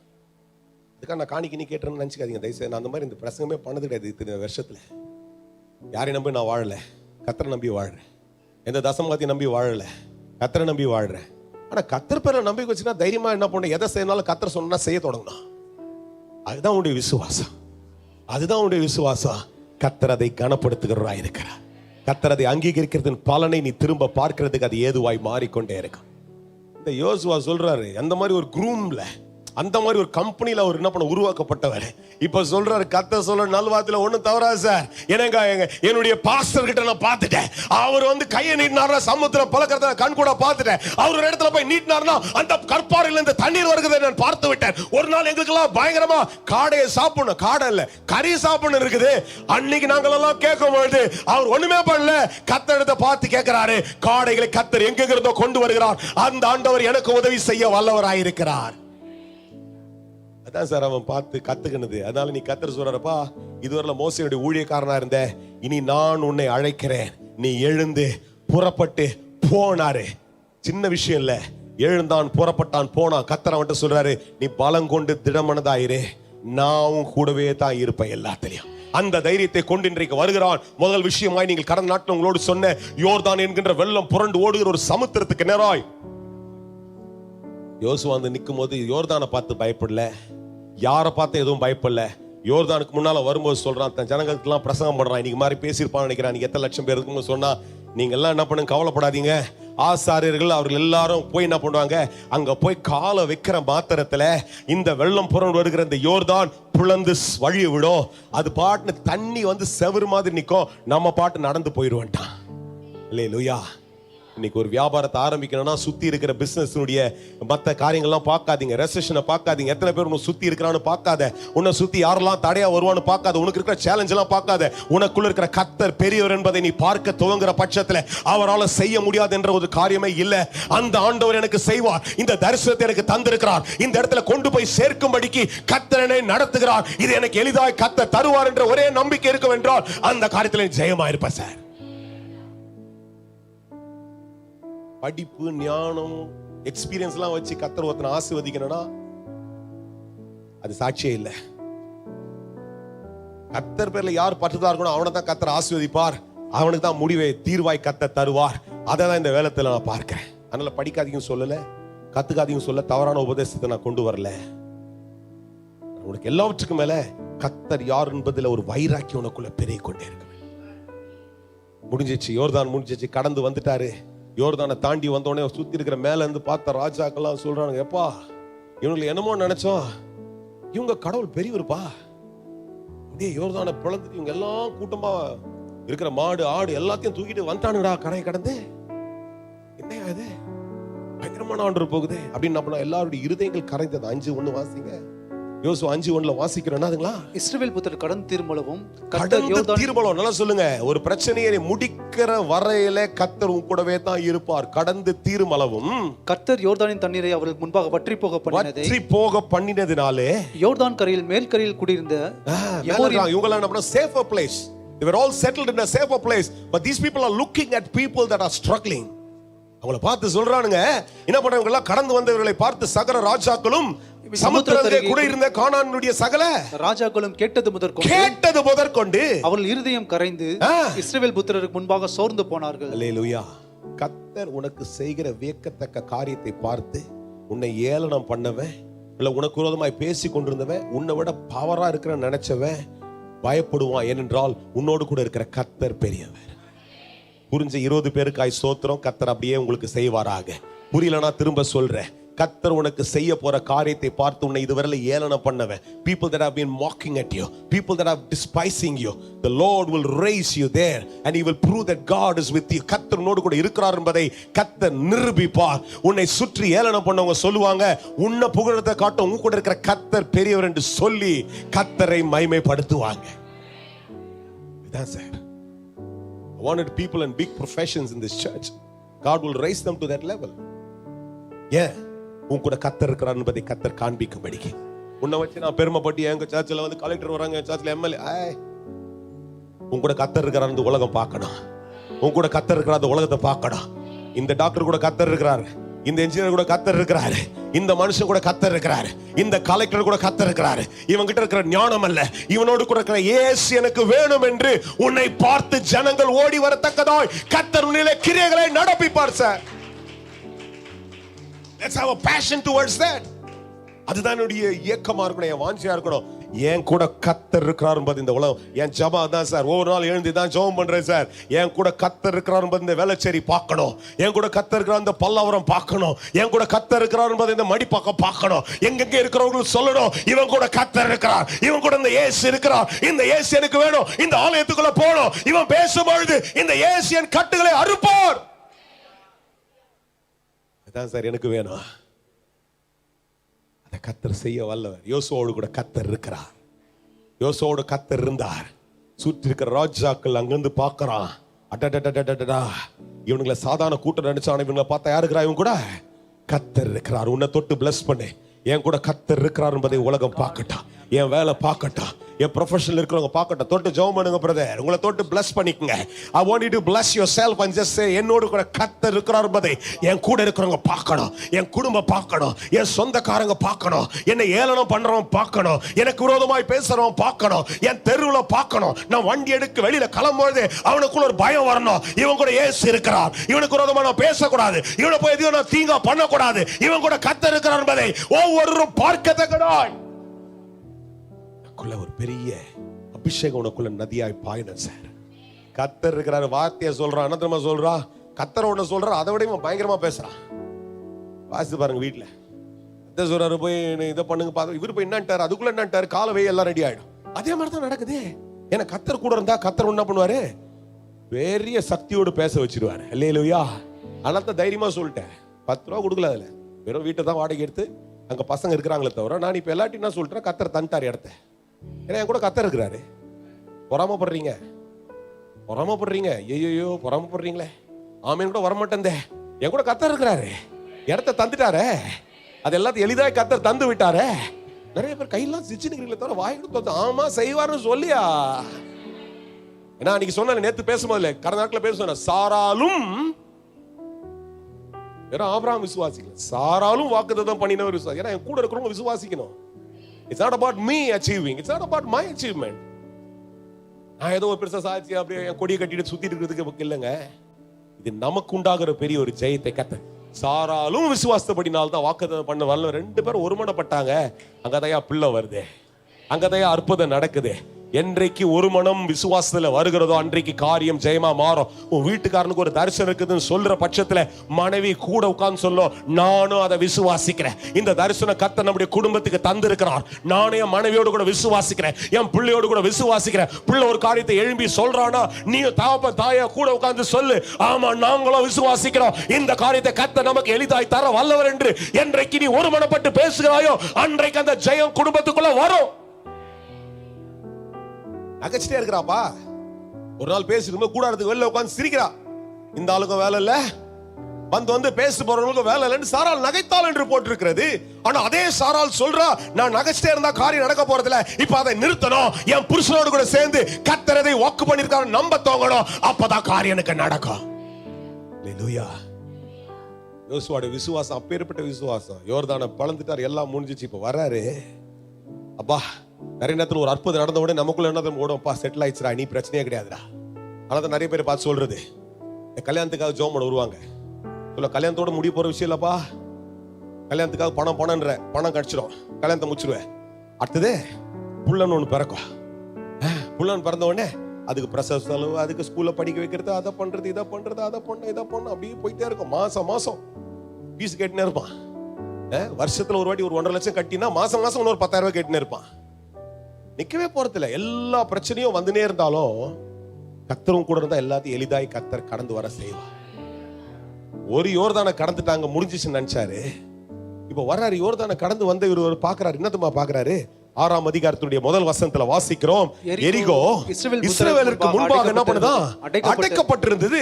அதுக்காக நான் காணிக்கினி கேட்டுறேன்னு நினைச்சுக்காதீங்க தயவுசெய்து. நான் அந்த மாதிரி இந்த பிரசங்கமே பண்ணது கிடையாது இத்தனை வருஷத்துல. யாரையும் நம்பி நான் வாழல, கர்த்தரை நம்பி வாழ்றேன். எந்த தசமத்தையும் நம்பி வாழல, கர்த்தரை நம்பி வாழ்றேன். ஆனா கர்த்தர் பேரை நம்பிக்கை வச்சுன்னா தைரியமா என்ன பண்ண, எதை செய்யனாலும் கர்த்தர் சொன்னா செய்ய தொடங்கணும். அதுதான் உன்னுடைய விசுவாசம். அதுதான் உன்னுடைய விசுவாசம். கர்த்தர் அதை கனப்படுத்துகிறவராய் இருக்கிறார். கர்த்தர் அதை அங்கீகரிக்கிறதின் பலனை நீ திரும்ப பார்க்கிறதுக்கு அது ஏதுவாய் மாறிக்கொண்டே இருக்கும். இந்த யோசுவா சொல்றாரு, அந்த மாதிரி ஒரு குரூம்ல, அந்த மாதிரி ஒரு கம்பெனில அவர் என்ன பண்ண உருவாக்கப்பட்டவர். இப்ப சொல்றாரு, கர்த்தர் சொல்ற நல்வாத்துல ஒண்ணும் தவறாது சார். எனக்கு என்னுடைய பாஸ்டர் கிட்ட நான் பார்த்துட்டேன், அவர் வந்து கையை நீட்டினார்னா சமுத்திரம் பழக்கிறத கண் கூட பார்த்துட்டேன். அவர் ஒரு இடத்துல போய் நீட்டினார்னா அந்த கற்பாறையில இருந்து தண்ணீர் வருகிறதை நான் பார்த்து விட்டேன். ஒரு நாள் எங்களுக்கு எல்லாம் பயங்கரமா காடையை சாப்பிடணும், காடை இல்ல கறி சாப்பிடணும் இருக்குது. அன்னைக்கு நாங்கள் எல்லாம் கேட்கும் பொழுது அவர் ஒண்ணுமே பண்ணல, கர்த்தரிடத்தை பார்த்து கேட்கிறாரு, காடைகளை கர்த்தர் எங்க இருந்தோ கொண்டு வருகிறார், அந்த ஆண்டவர் எனக்கு உதவி செய்ய வல்லவராயிருக்கிறார். அதான் சார் அவன் பார்த்து கத்துக்கினது. அதனால நீ கர்த்தர் சொல்றப்பா, இதுவரை மோசேயுடைய ஊழியக்காரனா இருந்த, இனி நான் உன்னை அழைக்கிறேன், நீ எழுந்து புறப்பட்டு போனாரு. சின்ன விஷயம் இல்ல, எழுந்தான், புறப்பட்டான், போனான். கர்த்தர் அவன்கிட்ட சொல்றாரு, நீ பலம் கொண்டு திடமனதாயிரு, நான் கூடவே தான் இருப்பேன் எல்லாத்திலையும். அந்த தைரியத்தை கொண்டு இன்றைக்கு வருகிறான். முதல் விஷயமாய் நீங்கள் கடந்த நாட்கள் உங்களோடு சொன்ன யோர்தான் என்கின்ற வெள்ளம் புரண்டு ஓடுகிற ஒரு சமுத்திரத்துக்கு நேராய் யோசுவா வந்து நிற்கும் போது யோர்தானை பார்த்து பயப்படல, யாரை பார்த்து எதுவும் பயப்படல. யோர்தானுக்கு முன்னால வரும்போது சொல்றான், தன் ஜனங்களுக்கு எல்லாம் பிரசங்கம் பண்றான். இன்னைக்கு மாதிரி பேசியிருப்பான்னு நினைக்கிறான். நீங்க எத்தனை லட்சம் பேர் இருக்குன்னு சொன்னா, நீங்க எல்லாம் என்ன பண்ணுங்க, கவலைப்படாதீங்க. ஆசாரியர்கள் அவர்கள் எல்லாரும் போய் என்ன பண்ணுவாங்க, அங்க போய் காலை வைக்கிற மாத்திரத்துல இந்த வெள்ளம் புரண்டு வருகிற இந்த யோர்தான் புலந்து வழிய விடும். அது பாட்டு தண்ணி வந்து செவரு மாதிரி நிற்கும், நம்ம பாட்டு நடந்து போயிடுவான்ட்டான். அல்லேலூயா. இன்னைக்கு ஒரு வியாபாரத்தை ஆரம்பிக்கணும்னா சுத்தி இருக்கிற பிசினஸ்னுடைய மற்ற காரியங்கள்லாம் பார்க்காதீங்க, ரெசெஷனை பார்க்காதீங்க, எத்தனை பேர் உன்னை சுத்தி இருக்கிறான்னு பார்க்காத, உன்னை சுத்தி யாரெல்லாம் தடையா வருவான்னு பார்க்காத, உனக்கு இருக்கிற சேலஞ்ச் எல்லாம் பார்க்காத. உனக்குள்ள இருக்கிற கர்த்தர் பெரியவர் என்பதை நீ பார்க்க துவங்குற பட்சத்துல அவரால் செய்ய முடியாது என்ற ஒரு காரியமே இல்ல. அந்த ஆண்டவர் எனக்கு செய்வார், இந்த தரிசனத்தை எனக்கு தந்திருக்கிறார், இந்த இடத்துல கொண்டு போய் சேர்க்கும்படிக்கு கர்த்தர் என்னை நடத்துகிறார், இது எனக்கு எளிதாய் கர்த்தர் தருவார் என்ற ஒரே நம்பிக்கை இருக்கும் என்றால் அந்த காரியத்தில் ஜெயமா இருப்பேன் சார். படிப்பு, ஞானம், எக்ஸ்பீரியன்ஸ் எல்லாம் வச்சு கர்த்தர் ஒருத்தனை ஆசீர்வதிக்கணும்னா அது சாட்சியே இல்லை. கர்த்தர் பேர்ல யார் பற்றுதா இருக்கணும் அவனை தான் கர்த்தர் ஆசீர்வதிப்பார், அவனுக்கு தான் முடிவை தீர்வாய் கர்த்தர் தருவார். அதை தான் இந்த வேலத்துல நான் பார்க்கிறேன். அதனால படிக்காதீங்க சொல்லல, கத்துக்காதீங்க சொல்ல, தவறான உபதேசத்தை நான் கொண்டு வரல. உனக்கு எல்லாவற்றுக்கும் மேல கர்த்தர் யார் என்பதுல ஒரு வைராக்கியம் உனக்குள்ள பெருகிக் கொண்டே இருக்கு. முடிஞ்சிச்சு, யோர்தான் முடிஞ்சிச்சு, கடந்து வந்துட்டாரு. யோர்தானை தாண்டி வந்தோடனே சுத்தி இருக்கிற மேல இருந்து பார்த்த ராஜாக்கெல்லாம் சொல்றாங்க, எப்பா இவங்களுக்கு என்னமோ நினைச்சோம், இவங்க கடவுள் பெரியவருப்பா. அப்படியே யோர்தானை பிளந்துட்டு இவங்க எல்லாம் கூட்டமா இருக்கிற மாடு ஆடு எல்லாத்தையும் தூக்கிட்டு வந்துட்டானுடா கரையை கடந்து. என்னையா இது பயங்கரமான ஆண்டு போகுது அப்படின்னு எல்லாருடைய இருதயங்கள் கரைந்தது. 5:1 வாசிங்க. யோசுவா 5:1 வாசிக்கிறோம். அதுங்களா இஸ்ரவேல் புத்திரர் கடந்து தீர்மளவும் தீர்மளவும் நல்லா சொல்லுங்க. ஒரு பிரச்சனையை முடிக்கிற வரையில கர்த்தர் உன் கூடவே தான் இருப்பார். கடந்து தீர்மளவும் கர்த்தர் யோர்தானின் தண்ணீரை அவர்களுக்கு முன்பாக வற்றி போக பண்ணினதினாலே யோர்தான் கரையில் மேல் கரையில் குடியிருந்த இவங்க எல்லாம் safer place. They were all settled in a safer place. But these people are looking at people that are struggling. அவங்கள பார்த்து சொல்றானுங்க, என்ன பண்றவங்க எல்லாம் கடந்து வந்தவர்களை பார்த்து சகல ராஜாக்களும் சமுத்திரத்திலே கூட இருந்த கானானுடைய சகல ராஜாக்களும் கேட்டது முதற்கொண்டு அவர்கள் இருதயம் கரைந்து இஸ்ரவேல் புத்திரருக்கு முன்பாக சோர்ந்து போனார்கள். அல்லேலூயா. கர்த்தர் உனக்கு செய்கிற வியக்கத்தக்க காரியத்தை பார்த்து உன்னை ஏளனம் பண்ணவன், இல்ல உனக்கு விரோதமாய் பேசி கொண்டிருந்தவன், உன்னை விட பவரா இருக்கிற நினைச்சவன் பயப்படுவான். ஏனென்றால் உன்னோடு கூட இருக்கிற கர்த்தர் பெரியவர். புரிஞ்ச 20 பேருக்காய் ஸ்தோத்திரம். கர்த்தர் அப்படியே உங்களுக்கு செய்வாராக. புரியலனா திரும்ப சொல்றேன், கர்த்தர் உனக்கு செய்ய போற காரியத்தை பார்த்து உன்னை இதுவரை ஏளனம் பண்ணவன், people that have been mocking at you, people that are despising you, the Lord will raise you there and he will prove that God is with you. கர்த்தர் உன்னோடு கூட இருக்கிறார் என்பதை கர்த்தர் நிரூபிப்பார். உன்னை சுற்றி ஏளனம் பண்ணவங்க சொல்லுவாங்க, உன்னை புகழத்தை காட்டும் உங்க கூட இருக்கிற கர்த்தர் பெரியவர் என்று சொல்லி கர்த்தரை மகிமைப்படுத்துவாங்க. இதான் sir. I wanted people in big professions in this church. God will raise them to that level. Yeah. உன் கூட கர்த்தர் இருக்கிறார் என்பதை கர்த்தர் காண்பிக்கும்படிக்கு. உன்னை வச்சு நான் பெருமைப்பட்டு எங்க சர்ச்சில் வந்து கலெக்டர் வராங்க, என் சர்ச்சில் எம்எல்ஏ, உன் கூட கர்த்தர் இருக்கிறார் இந்த உலகம் பார்க்கணும். உன் கூட கர்த்தர் இருக்கிறார் இந்த உலகத்தை பார்க்கணும். இந்த டாக்டர் கூட கர்த்தர் இருக்கிறார், இந்த இன்ஜினியர் கூட கர்த்தர் இருக்கிறாரு, இந்த மனுஷன் கூட கர்த்தர் இருக்கிறாரு, இந்த கலெக்டர் கூட கர்த்தர் இருக்கிறாரு. இவன் கிட்ட இருக்கிற ஞானம் அல்ல, இவனோடு கூட இருக்கிற இயேசு எனக்கு வேணும் என்று உன்னை பார்த்து ஜனங்கள் ஓடி வரத்தக்கதாய் கர்த்தர் உன்னிலே கிரியைகளை நடப்பிப்பார் sir. Let's have a passion towards that. அதுதான் என்னுடைய இயக்கமா இருக்கணும், என் வாஞ்சியா இருக்கணும். என் கூட கர்த்தர் இருக்கிறார் என்பது இந்த உலகம். என் ஜெபம் தான் சார், ஒவ்வொரு நாள் எழுந்து தான் ஜெபம் பண்றேன் சார். என் கூட கர்த்தர் இருக்கிறார் என்பது இந்த வேளச்சேரி பார்க்கணும், என் கூட கர்த்தர் இருக்கிறார் இந்த பல்லாவரம் பார்க்கணும், என் கூட கர்த்தர் இருக்கிறார் என்பது இந்த மடிப்பாக்கம் பார்க்கணும். எங்கெங்க இருக்கிறவர்கள் சொல்லணும், இவன் கூட கர்த்தர் இருக்கிறார், இவன் கூட இந்த இயேசு இருக்கிறார், இந்த இயேசு எனக்கு வேணும், இந்த ஆலயத்துக்குள்ள போகணும். இவன் பேசும்பொழுது இந்த இயேசு என் கட்டுகளை அறுப்பார். அதான் சார் எனக்கு வேணும். அதை கர்த்தர் செய்ய வல்லவர். யோசுவோடு கூட கர்த்தர் இருக்கிறார். யோசுவோடு கர்த்தர் இருந்தார். சுற்றி இருக்கிற ராஜாக்கள் அங்கிருந்து பார்க்கறான், அடடடடடடா இவனுங்களை சாதாரண கூட்டம் நினைச்சான், இவங்களை பார்த்தா யாரு இருக்கிறா, இவன் கூட கர்த்தர் இருக்கிறார். உன்னை தொட்டு பிளஸ் பண்ணு, என் கூட கர்த்தர் இருக்கிறார் என்பதை உலகம் பார்க்கட்டும், என் வேலை பார்க்கட்டும், என் ப்ரொஃபஷனல் இருக்கிறவங்க பார்க்கட்டும். தொட்டு ஜெபம் பண்ணுங்க பிரதர், உங்களை தொட்டு பிளஸ் பண்ணிக்கங்க. I want you to bless yourself and just say, என்னோடு கூட கர்த்தர் இருக்கிறார் என்பதை என் கூட இருக்கிறவங்க பார்க்கணும், என் குடும்பம் பார்க்கணும், என் சொந்தக்காரங்க பார்க்கணும், என்னை ஏளனம் பண்றவன் பார்க்கணும், எனக்கு விரோதமாய் பேசுறவன் பார்க்கணும், என் தெருவுல பார்க்கணும். நான் வண்டி எடுக்க வெளியில கிளம்பும்போது அவனுக்குள்ள ஒரு பயம் வரணும். இவன் கூட இயேசு இருக்கிறார், இவனுக்கு விரோதமா நான் பேசக்கூடாது, இவனை போய் எதையும் நான் தீங்கா பண்ணக்கூடாது, இவன் கூட கர்த்தர் இருக்கிறார் என்பதை ஒவ்வொருவரும் பார்க்கத்தக்கதாய் ஒரு பெரிய அபிஷேகம் உனக்குள்ள நதியாய் பாயணும் சார். கர்த்தர் இருக்கிறார் வார்த்தையை சொல்றான், அனந்தரமா சொல்றான், கர்த்தர் ஒண்ணு சொல்றான், அதை விட இவன் பயங்கரமா பேசுறான். வாசித்து பாருங்க வீட்டுல. கர்த்தர் சொல்றாரு போய் இதை பண்ணுங்க பாத்து, இவரு போய் என்னன்ட்டாரு, அதுக்குள்ள என்னன்ட்டாரு, காலவே எல்லாம் ரெடி ஆயிடும். அதே மாதிரி தான் நடக்குது. ஏன்னா கர்த்தர் கூட இருந்தா கர்த்தர் என்ன பண்ணுவாரு, பெரிய சக்தியோடு பேச வச்சிருவாரு. அல்லேலூயா. அதனால தைரியமா சொல்லிட்டேன், 10 ரூபா கொடுக்கல, அதுல வெறும் வீட்டை தான் வாடகை எடுத்து அங்க பசங்க இருக்கிறாங்களே தவிர, நான் இப்ப எல்லாத்தையும் என்ன சொல்றேன், கர்த்தர் தந்துட்டாரு இடத்த. ஏன்னா என் கூட கர்த்தர் இருக்கிறாரு. பொறாமப்படுறீங்க, ஐயோ பொறாமப்படுறீங்களே, ஆமேன் கூட வரமாட்டேன், என் கூட கர்த்தர் இருக்கிறாரு, இடத்த தந்துட்டாரே, அது எல்லாத்தையும் எளிதாக கர்த்தர் தந்து விட்டாரே. நிறைய பேர் கையெல்லாம் சிச்சுன்னு தவிர வாய்க்கு ஆமா செய்வார்னு சொல்லியா. ஏன்னா அன்னைக்கு சொன்ன, நேத்து பேசும்போது கர்நாடகில் பேச, சாராலும் ஆபிரகாம் விசுவாசிக்கல, சாராலும் வாக்குத்தத்தம் பண்ணினவர் விசுவாசி. ஏன்னா என் கூட இருக்கிறவங்க விசுவாசிக்கணும். It's not about me achieving, it's not about my achievement. நான் ஏதோ பெருசா சாட்சி அப்படியே என் கொடியை கட்டிட்டு சுத்திட்டு இருக்கிறதுக்கு இல்லைங்க. இது நமக்கு உண்டாகிற பெரிய ஒரு ஜெயத்தை கத்த. சாராலும் விசுவாசப்படினால்தான் வாக்குத்தத்தம் பண்ண வரல. 2 பேரும் ஒருமனப்பட்டாங்க. அங்கதையா பிள்ளை வருது, அங்கதையா அற்புதம் நடக்குது. என்றைக்கு ஒரு மனம் விசுவாசத்துல வருகிறதோ அன்றைக்கு காரியம் ஜெயமா மாறும். உன் வீட்டுக்காரனுக்கு ஒரு தரிசனம் இருக்குதுன்னு சொல்ற பட்சத்துல மனைவி கூட உட்கார்ந்து சொல்லும், நானும் அதை விசுவாசிக்கிறேன், இந்த தரிசனம் கர்த்தர் நம்முடைய குடும்பத்துக்கு தந்திருக்கிறார், நானும் என் மனைவியோடு கூட விசுவாசிக்கிறேன், என் பிள்ளையோடு கூட விசுவாசிக்கிறேன். பிள்ளை ஒரு காரியத்தை எழும்பி சொல்றானா, நீ தாயா கூட உட்கார்ந்து சொல்லு, ஆமா நாங்களும் விசுவாசிக்கிறோம், இந்த காரியத்தை கர்த்தர் நமக்கு எளிதாய் தர வல்லவர் என்று என்றைக்கு நீ ஒருமனப்பட்டு பேசுகிறாயோ அன்றைக்கு அந்த ஜெயம் குடும்பத்துக்குள்ள வரும். நகைச்சிட்டே இருக்கிறாப்பா. ஒரு நாள் பேசிட்டு கூடாரத்துக்கு வெளில உட்கார்ந்து சிரிக்கிறா, இந்த ஆளுக்கும் வேலை இல்ல, வந்து பேச போறவங்களுக்கு வேலை இல்லைன்னு சாரால் நகைத்தாள் என்று போட்டிருக்கிறது. ஆனா அதே சாரால் சொல்றா, நான் நகைச்சிட்டே இருந்தா காரியம் நடக்க போறதில்ல, இப்ப அதை நிறுத்தணும், என் புருஷனோடு கூட சேர்ந்து கர்த்தரதை வாக்கு பண்ணிருக்காரு நம்ப தோங்கணும், அப்பதான் காரியம் எனக்கு நடக்கும். அல்லேலூயா. யோசுவாவுடைய விசுவாசம் அப்பேற்பட்ட விசுவாசம். யோர்தானை பழந்துட்டார், எல்லாம் முடிஞ்சிச்சு. இப்ப வர்றாரு, அப்பா நிறைய நேரத்தில் ஒரு அற்புதம் நடந்த உடனே நமக்குள்ள என்ன ஓடும்ப்பா, செட்டில் ஆயிடுச்சுடா, நீ பிரச்சனையே கிடையாதுடா. ஆனால் நிறைய பேர் பார்த்து சொல்றது, கல்யாணத்துக்காக ஜோம் பண்ண வருவாங்க, சொல்ல கல்யாணத்தோட முடிய போற விஷயம் இல்லப்பா, கல்யாணத்துக்காக பணம் கிடைச்சிடும், கல்யாணத்தை முடிச்சிருவேன், அடுத்தது புள்ளன்னு ஒன்று பிறக்கும், புள்ளன்னு பிறந்த உடனே அதுக்கு பிரசவ செலவு, அதுக்கு ஸ்கூல்ல படிக்க வைக்கிறது, அதை பண்றது, இதை பண்றது, அதை பண்ண அப்படியே போயிட்டே இருக்கும். மாசம் ஃபீஸ் கேட்டுனே இருப்பான். வருஷத்துல ஒரு வாட்டி ஒரு 1.5 லட்சம் கட்டினா மாசம் இன்னொரு 10,000 ரூபாய் கேட்டுனே இருப்பான். நிக்கவே போறதில்ல. எல்லா பிரச்சனையும் வந்துனே இருந்தாலும் கர்த்தரும் கூட இருந்தா எல்லாத்தையும் எளிதாய் கர்த்தர் கடந்து வர செய்வார். ஒரு யோர்தானை கடந்துட்டாங்க, முடிஞ்சிச்சுன்னு நினைச்சாரு. இப்ப வர்றாரு, யோர்தானை கடந்து வந்து இவர் பாக்குறாரு, என்னத்துமா பாக்குறாரு, 6ஆம் அதிகாரத்துடைய முதல் வசனத்துல வாசிக்கிறோம், எரிகோ இஸ்ரவேலருக்கு முன்பாக என்ன பண்ணுதான், அடைக்கப்பட்டிருந்தது,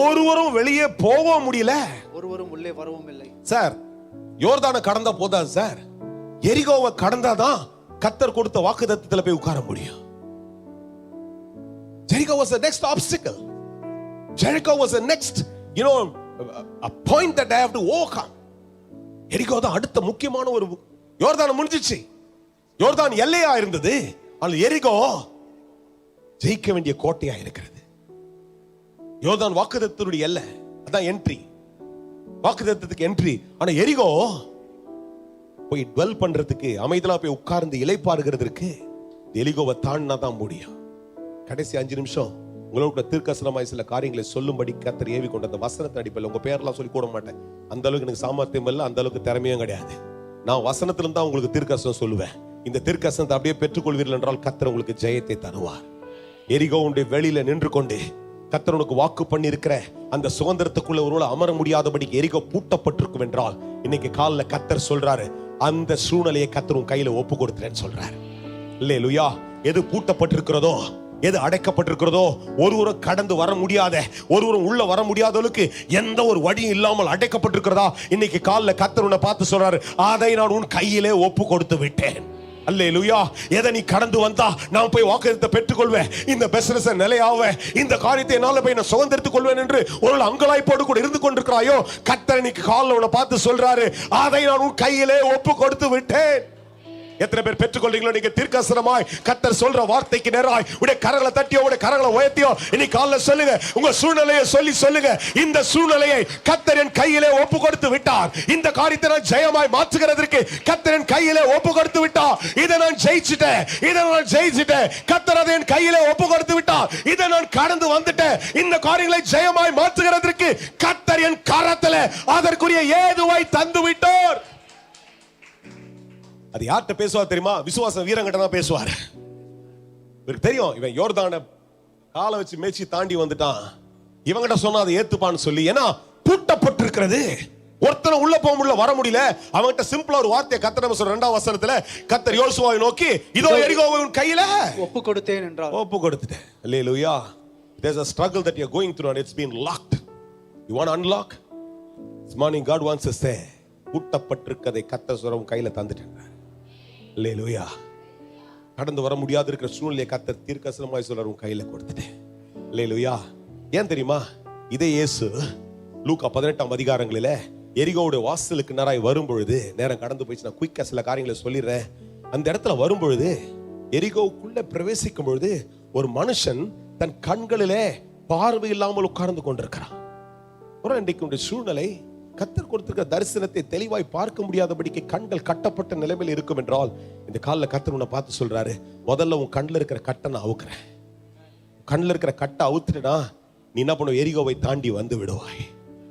ஒருவரும் வெளியே போக முடியல, ஒருவரும் உள்ளே வரவும் இல்லை. சார் யோர்தானை கடந்தா போதாது சார், எரிகோவை கடந்தாதான் கர்த்தர் கொடுத்த வாக்குத்தத்தத்துல போய் உட்கார முடியும். Jericho was the next obstacle. Jericho was the next, a point that I have to overcome. எரிகோ தான் அடுத்த முக்கியமான ஒரு. யோர்தான் முடிஞ்சிச்சு, யோர்தான் எல்லையா இருந்தது, ஆனால் எரிகோ ஜெயிக்க வேண்டிய கோட்டையா இருக்கிறது. யோர்தான் வாக்குத்தத்தத்துடைய எல்லை, அதான் என்ட்ரி, வாக்குத்தத்தத்துக்கு என்ட்ரி. ஆனா எரிகோ போய் டுவெல் பண்றதுக்கு, அமைதலா போய் உட்கார்ந்து இளைப்பாறுகிறதுக்கு எரிகோவை தாண்டினா தான் முடியும். கடைசி 5 நிமிஷம் உங்களோட தீர்க்கதரிசனமாய் சில காரியங்களை சொல்லும்படி கர்த்தர் ஏவி கொண்ட அந்த வசனத்தை அடிப்படையில், உங்க பேரெல்லாம் சொல்லி கூட மாட்டேன், அந்த அளவுக்கு எனக்கு சாமர்த்தியம் இல்லை, அந்த அளவுக்கு திறமையும் கிடையாது. நான் வசனத்திலிருந்து தான் உங்களுக்கு தீர்க்கதரிசனம் சொல்லுவேன். இந்த தீர்க்கதரிசனத்தை அப்படியே பெற்றுக்கொள்வீர்கள் என்றால் கர்த்தர் உங்களுக்கு ஜெயத்தை தருவார். எரிகோவுடைய வெளியில நின்று கொண்டு கர்த்தர் உனக்கு வாக்கு பண்ணி இருக்கிற அந்த சுதந்திரத்துக்குள்ள ஒருவேளை அமர முடியாதபடி எரிகோ பூட்டப்பட்டிருக்கும் என்றால் இன்னைக்கு காலைல கர்த்தர் சொல்றாரு, அந்த சூழ்நிலையை கர்த்தர் உன் கையில ஒப்பு கொடுத்துறேன்னு சொல்றாரு. அல்லேலூயா. எது பூட்டப்பட்டிருக்கிறதோ, எது அடைக்கப்பட்டிருக்கிறதோ, ஒருவரும் கடந்து வர முடியாத, ஒருவரும் உள்ள வர முடியாதவளுக்கு எந்த ஒரு வழியும் இல்லாமல் அடைக்கப்பட்டிருக்கிறதா, இன்னைக்கு காலைல கர்த்தர் உன்னை பார்த்து சொல்றாரு, அதை நான் உன் கையிலே ஒப்பு கொடுத்து விட்டேன். அல்லேலூயா. எதை நீ கடந்து வந்தா நான் போய் வாக்குத்தத்தத்தை பெற்றுக்கொள்வேன், இந்த பிசினஸ் நிலையாவேன், இந்த காரியத்தை என்னால போய் நான் சுதந்திரித்துக் கொள்வேன் என்று ஒரு அங்கலாய்ப்போடு கூட இருந்து கொண்டிருக்கிறாயோ, கர்த்தர் இன்னைக்கு காலைல உன்னை பார்த்து சொல்றாரு, அதை நான் உன் கையிலே ஒப்பு கொடுத்து விட்டேன். எத்தனை பேர் பெற்றுக்கொள்றீங்களோ? நீங்க தீர்க்கதரிசனமாய் கர்த்தர் சொல்ற வார்த்தைக்கு நேராய் உடைய கரங்களை தட்டியோ உடைய கரங்களை உயர்த்தியோ இன்னைக்கு காலைல சொல்லுங்க, உங்க சூழ்நிலையை சொல்லி சொல்லுங்க, இந்த சூழ்நிலையை கர்த்தர் என் கையிலே ஒப்பு கொடுத்து விட்டார், இந்த காரியத்தை நான் ஜெயமாய் மாற்றுகிறதற்கு கர்த்தர் என் கையிலே ஒப்பு கொடுத்து விட்டார், இதை நான் ஜெயிச்சிட்டேன், கர்த்தர் அதை என் கையிலே ஒப்பு கொடுத்து விட்டார், இதை நான் கடந்து வந்துட்டேன், இந்த காரியங்களை ஜெயமாய் மாற்றுகிறதற்கு கர்த்தர் என் கரத்திலே அதற்குரிய ஏதுவை தந்து விட்டார். அது யார்கிட்ட பேசுவார் தெரியுமா? விசுவாச வீரங்கிட்ட தான் பேசுவார். இவருக்கு தெரியும், இவன் யோர்தானை காலை வச்சு மேய்ச்சி தாண்டி வந்துட்டான், இவங்கிட்ட சொன்னா அதை ஏத்துப்பான்னு சொல்லி. ஏன்னா பூட்டப்பட்டிருக்கிறது, ஒருத்தனை உள்ள போக முடியல, வர முடியல. அவன்கிட்ட சிம்பிளா ஒரு வார்த்தையை கர்த்தர் சொல்ற 2ஆம் வசனத்துல, கர்த்தர் யோசுவாவை நோக்கி இதோ எரிகோவை உன் கையில ஒப்பு கொடுத்தேன் என்றார். ஒப்பு கொடுத்துட்டேன். அல்லேலூயா. There's a struggle that you're going through and it's been locked. You want to unlock? This morning God wants to say, பூட்டப்பட்டிருக்கதை கர்த்தர் சொல்ற உன் கையில தந்துட்டேன். அல்லேலூயா. கடந்து வர முடியாத இருக்கிற சூழ்நிலையை கர்த்தர் தீர்க்கதரிசனமாய் சொல்றார், உன் கையில கொடுத்துட்டேன். அல்லேலூயா. ஏன் தெரியுமா? இதே இயேசு லூக்கா 18ஆம் அதிகாரங்களிலே எரிகோவுடைய வாசலுக்கு நேராய் வரும்பொழுது, நேரம் கடந்து போயிடுச்சு, நான் குயிக்கா சில காரியங்களை சொல்லிடுறேன். அந்த இடத்துல வரும்பொழுது, எரிகோவுக்குள்ள பிரவேசிக்கும் பொழுது ஒரு மனுஷன் தன் கண்களிலே பார்வை இல்லாமல் உட்கார்ந்து கொண்டிருக்கிறான். இன்றைக்கு உடைய சூழ்நிலை கர்த்தர் கொடுத்திருக்கிற தரிசனத்தை தெளிவாய் பார்க்க முடியாதபடிக்கு கண்கள் கட்டப்பட்ட நிலைமையில் இருக்கும் என்றால், இந்த காலில் கர்த்தர் உன்னை பார்த்து சொல்றாரு, முதல்ல உன் கண்ணில் இருக்கிற கட்டை நான் அவுக்குறேன். கண்ணில் இருக்கிற கட்டை அவுத்துட்டா நீ என்ன பண்ணுவ? எரிகோவை தாண்டி வந்து விடுவாய்.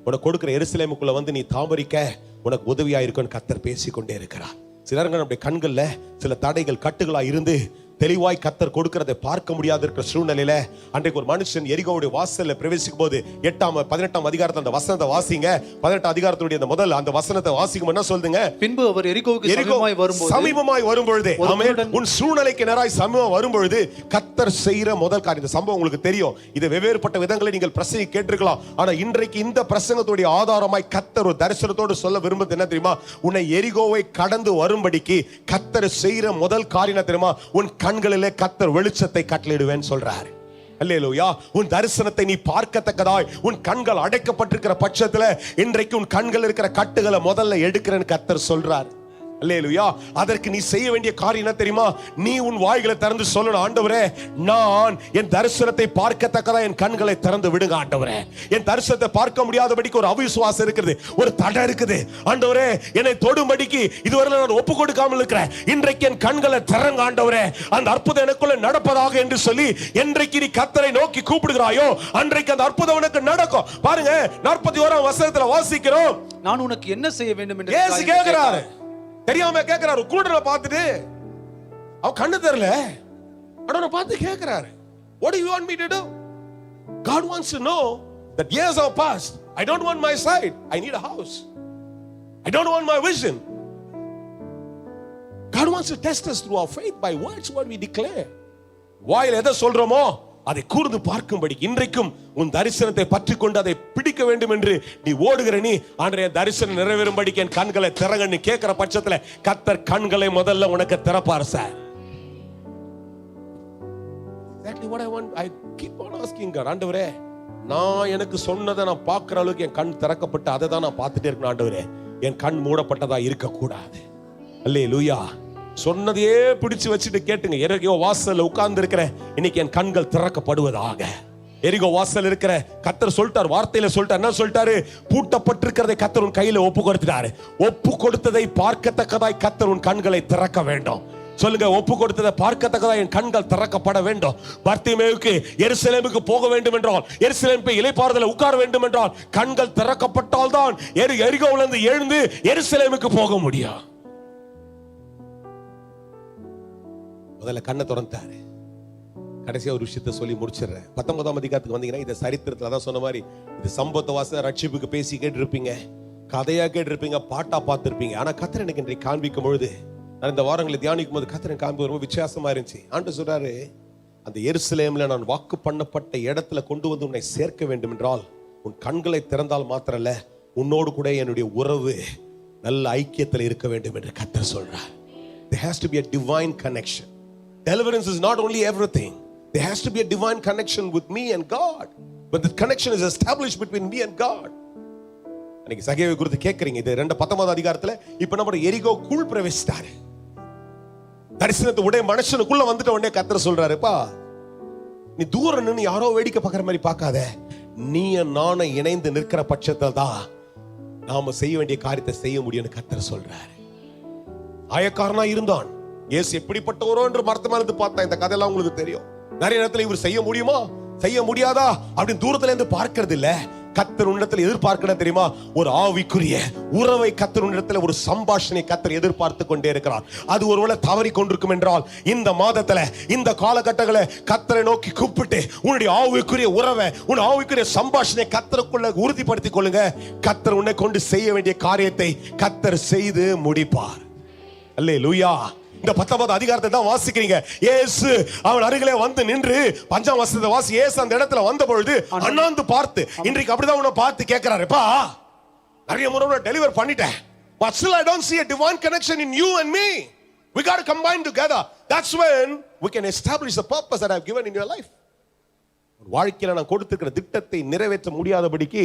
உனக்கு கொடுக்கிற எருசலேமுக்குள்ள வந்து நீ தாமரிக்க உனக்கு உதவியா இருக்குன்னு கர்த்தர் பேசிக்கொண்டே இருக்கிறார். சிலருங்க நம்முடைய கண்கள்ல சில தடைகள் கட்டுகளா இருந்து தெளிவாய் கர்த்தர் கொடுக்கிறதை பார்க்க முடியாத இருக்கிற சூழ்நிலையில, அன்றைக்கு ஒரு மனுஷன் எரிகோவுடைய வாசல்ல பிரவேசிக்கும் போது 18ஆம் அதிகாரத்துல அந்த வசனத்தை வாசிங்க. 18ஆம் அதிகாரத்துடைய அந்த முதல் அந்த வசனத்தை வாசிக்கும். என்ன சொல்லுங்க? பின்பு அவர் எரிகோவுக்கு சமீபமாய் வரும்பொழுது, உன் சூழ்நிலைக்கு நேராய் சமீபம் வரும்பொழுது கர்த்தர் செய்யற முதல் காரியம். இந்த சம்பவம் உங்களுக்கு தெரியும், இது வெவ்வேறுபட்ட விதங்களை நீங்கள் பிரசங்கி கேட்டிருக்கலாம். ஆனா இன்றைக்கு இந்த பிரசங்கத்துடைய ஆதாரமாய் கர்த்தர் ஒரு தரிசனத்தோடு சொல்ல விரும்புவது என்ன தெரியுமா? உன்னை எரிகோவை கடந்து வரும்படிக்கு கர்த்தர் செய்யற முதல் காரியம் தெரியுமா? உன் கண்களிலே கர்த்தர் வெளிச்சத்தை கட்டளையிடுவேன் சொல்றார். அல்லேலூயா. உன் தரிசனத்தை நீ பார்க்கத்தக்கதாய் உன் கண்கள் அடைக்கப்பட்டிருக்கிற பட்சத்துல இன்றைக்கு உன் கண்கள் இருக்கிற கட்டுகளை முதல்ல எடுக்கிறேன்னு கர்த்தர் சொல்றார். அல்லேலூயா. அதற்கு நீ செய்ய வேண்டிய காரியம் என்ன தெரியுமா? நீ உன் வாய்களை திறந்து சொல்லணும், ஆண்டவரே நான் என் தரிசனத்தை பார்க்கத்தக்கதா என் கண்களை திறந்து விடுங்க ஆண்டவரே. என் தரிசனத்தை பார்க்க முடியாதபடிக்கு ஒரு அவிசுவாசம் இருக்குது, ஒரு தடை இருக்குது ஆண்டவரே, என்னை தொடும்படிக்கு இதுவரை நான் ஒப்பு கொடுக்காமல் இருக்கிறேன், இன்றைக்கு என் கண்களை திறங்க ஆண்டவரே, அந்த அற்புதம் எனக்குள்ள நடப்பதாக என்று சொல்லி என்றைக்கு நீ கர்த்தரை நோக்கி கூப்பிடுகிறாயோ அன்றைக்கு அந்த அற்புதம் உனக்கு நடக்கும். பாருங்க 41ஆம் வசனத்துல வாசிக்கிறோம், நான் உனக்கு என்ன செய்ய வேண்டும் என்று இயேசு கேட்கிறாரு. தெரியாம கேட்கிறாரு. குருடனை பார்த்துட்டு அவ கண்ணு தெரியல, அவனை பார்த்து கேட்கிறாரு, what do you want me to do? God wants to know that years have passed. I don't want my sight, I need a house. I don't want my vision. God wants to test us through our faith by words what we declare. வாயில எதை சொல்றோமோ அதை கூர்ந்து பார்க்கும்படி இன்றைக்கும் உன் தரிசனத்தை பற்றி கொண்டு அதை பிடிக்க வேண்டும் என்று நீ ஓடுகிற நீ, ஆண்டவரே தரிசனம் நிறைவேறும்படிக்கு என் கண்களை திறங்கன்னு கேட்கிற பட்சத்துல கர்த்தர் கண்களை முதல்ல உனக்கு திறப்பார் sir. Exactly what I want. I keep on asking God, ஆண்டவரே நான் எனக்கு சொன்னதை நான் பார்க்கிற அளவுக்கு என் கண் திறக்கப்பட்டு அதை தான் நான் பார்த்துட்டே இருக்கணும் ஆண்டவரே, என் கண் மூடப்பட்டதா இருக்கக்கூடாது. அல்லேலூயா. சொன்னதையே பிடிச்சு வச்சுட்டு கேட்டுங்க. எரிகோ வாசல்ல உட்கார்ந்து இருக்கிற இன்னைக்கு என் கண்கள் திறக்கப்படுவதாக. எரிகோ வாசல் இருக்கிற கர்த்தர் சொல்லிட்டார், வார்த்தையில சொல்லிட்டார். என்ன சொல்லிட்டாரு? பூட்டப்பட்டிருக்கிறதை கர்த்தர் உன் கையில ஒப்பு கொடுத்துட்டாரு. ஒப்பு கொடுத்ததை பார்க்கத்தக்கதாய் கர்த்தர் உன் கண்களை திறக்க வேண்டும். சொல்லுங்க, ஒப்பு கொடுத்ததை பார்க்கத்தக்கதாய் என் கண்கள் திறக்கப்பட வேண்டும். பர்த்திமேயுக்கு எருசலேமுக்கு போக வேண்டும் என்றால், எருசலேம் போய் இளைப்பாறுதல உட்கார வேண்டும் என்றால் கண்கள் திறக்கப்பட்டால் தான் எரிகோவில இருந்து எழுந்து எருசலேமுக்கு போக முடியும். முதல்ல கண்ணை திறந்தாரு. கடைசியா ஒரு விஷயத்தை சொல்லி முடிச்சிடுறேன். 19ஆம் அதிகாரத்துக்கு வந்தீங்கன்னா இந்த சரித்திரத்துல தான் சொன்ன மாதிரி இது சம்பவத்தை வாச ரட்சிப்புக்கு பேசி கேட்டிருப்பீங்க, கதையா கேட்டிருப்பீங்க, பாட்டா பார்த்திருப்பீங்க. ஆனா கர்த்தர் எனக்கு இன்றைக்கு காண்பிக்கும் பொழுது, நான் இந்த வாரங்களை தியானிக்கும் போது கர்த்தர் காண்பிக்கும் ரொம்ப வித்தியாசமா இருந்துச்சு. ஆண்டவர் சொல்றாரு, அந்த எருசலேம்ல நான் வாக்கு பண்ணப்பட்ட இடத்துல கொண்டு வந்து உன்னை சேர்க்க வேண்டும் என்றால் உன் கண்களை திறந்தால் மாத்திரல்ல, உன்னோடு கூட என்னுடைய உறவு நல்ல ஐக்கியத்தில் இருக்க வேண்டும் என்று கர்த்தர் சொல்றார். There has to be a divine connection. Deliverance is not only everything. There has to be a divine connection with me and God. When the connection is established between me and God. அன்னைக்கு சகேவை குறித்து கேட்கறீங்க. இது 2:19 அதிகாரத்துல இப்ப நம்ம எரிகோக்குள் பிரவேசித்தாரு. தரிசனத்தை உடைய மனுஷனுக்குள்ள வந்துட்ட உடனே கர்த்தர் சொல்றாருப்பா, நீ தூரம் நின்னு யாரோ வேடிக்கை பார்க்கற மாதிரி பார்க்காத. நீ நானும் இணைந்து நிற்கிற பட்சத்தில் தான் நாம செய்ய வேண்டிய காரியத்தை செய்ய முடியும்னு கர்த்தர் சொல்றாரு. ஆயக்காரனா இருந்தான். இயேசு எப்படிப்பட்டவரோ என்று மரத்து மேல பார்த்தா இந்த கதையெல்லாம் உங்களுக்கு தெரியும். நிறைய நேரத்துல இவர் செய்ய முடியுமா செய்ய முடியாதா அப்படின்னு தூரத்துல இருந்து பார்க்கிறது இல்ல. கர்த்தர் உன்னிடத்தில் எதிர்பார்க்கணும் தெரியுமா? ஒரு ஆவிக்குரிய உறவை கர்த்தர் உன்னிடத்தில், ஒரு சம்பாஷணை கர்த்தர் எதிர்பார்த்து கொண்டே இருக்கிறார். அது ஒருவேளை தவறி கொண்டிருக்கும் என்றால் இந்த மாதத்துல இந்த காலகட்டங்களை கர்த்தரை நோக்கி கூப்பிட்டு உன்னுடைய ஆவிக்குரிய உறவை, உன் ஆவிக்குரிய சம்பாஷணை கர்த்தருக்குள்ள உறுதிப்படுத்திக் கொள்ளுங்க. கர்த்தர் உன்னை கொண்டு செய்ய வேண்டிய காரியத்தை கர்த்தர் செய்து முடிப்பார். அல்லேலூயா. இந்த 19 அதிகாரத்தை தான் வாசிக்கிறீங்க. இயேசு அவன் அருகிலே வந்து நின்று 5ஆம் வசனத்தை வாசி. இயேசு அந்த இடத்துல வந்த பொழுது அண்ணாந்து பார்த்து, இன்றைக்கு அப்படிதான் உன்னை பார்த்து கேட்கிறாருப்பா, நிறைய முறை உன்னை டெலிவர் பண்ணிட்டேன், but still I don't see a divine connection in you and me. We got to combine together. That's when we can establish the purpose that I've given in your life. வாழ்க்கையில நான் கொடுத்திருக்கிற திட்டத்தை நிறைவேற்ற முடியாதபடிக்கு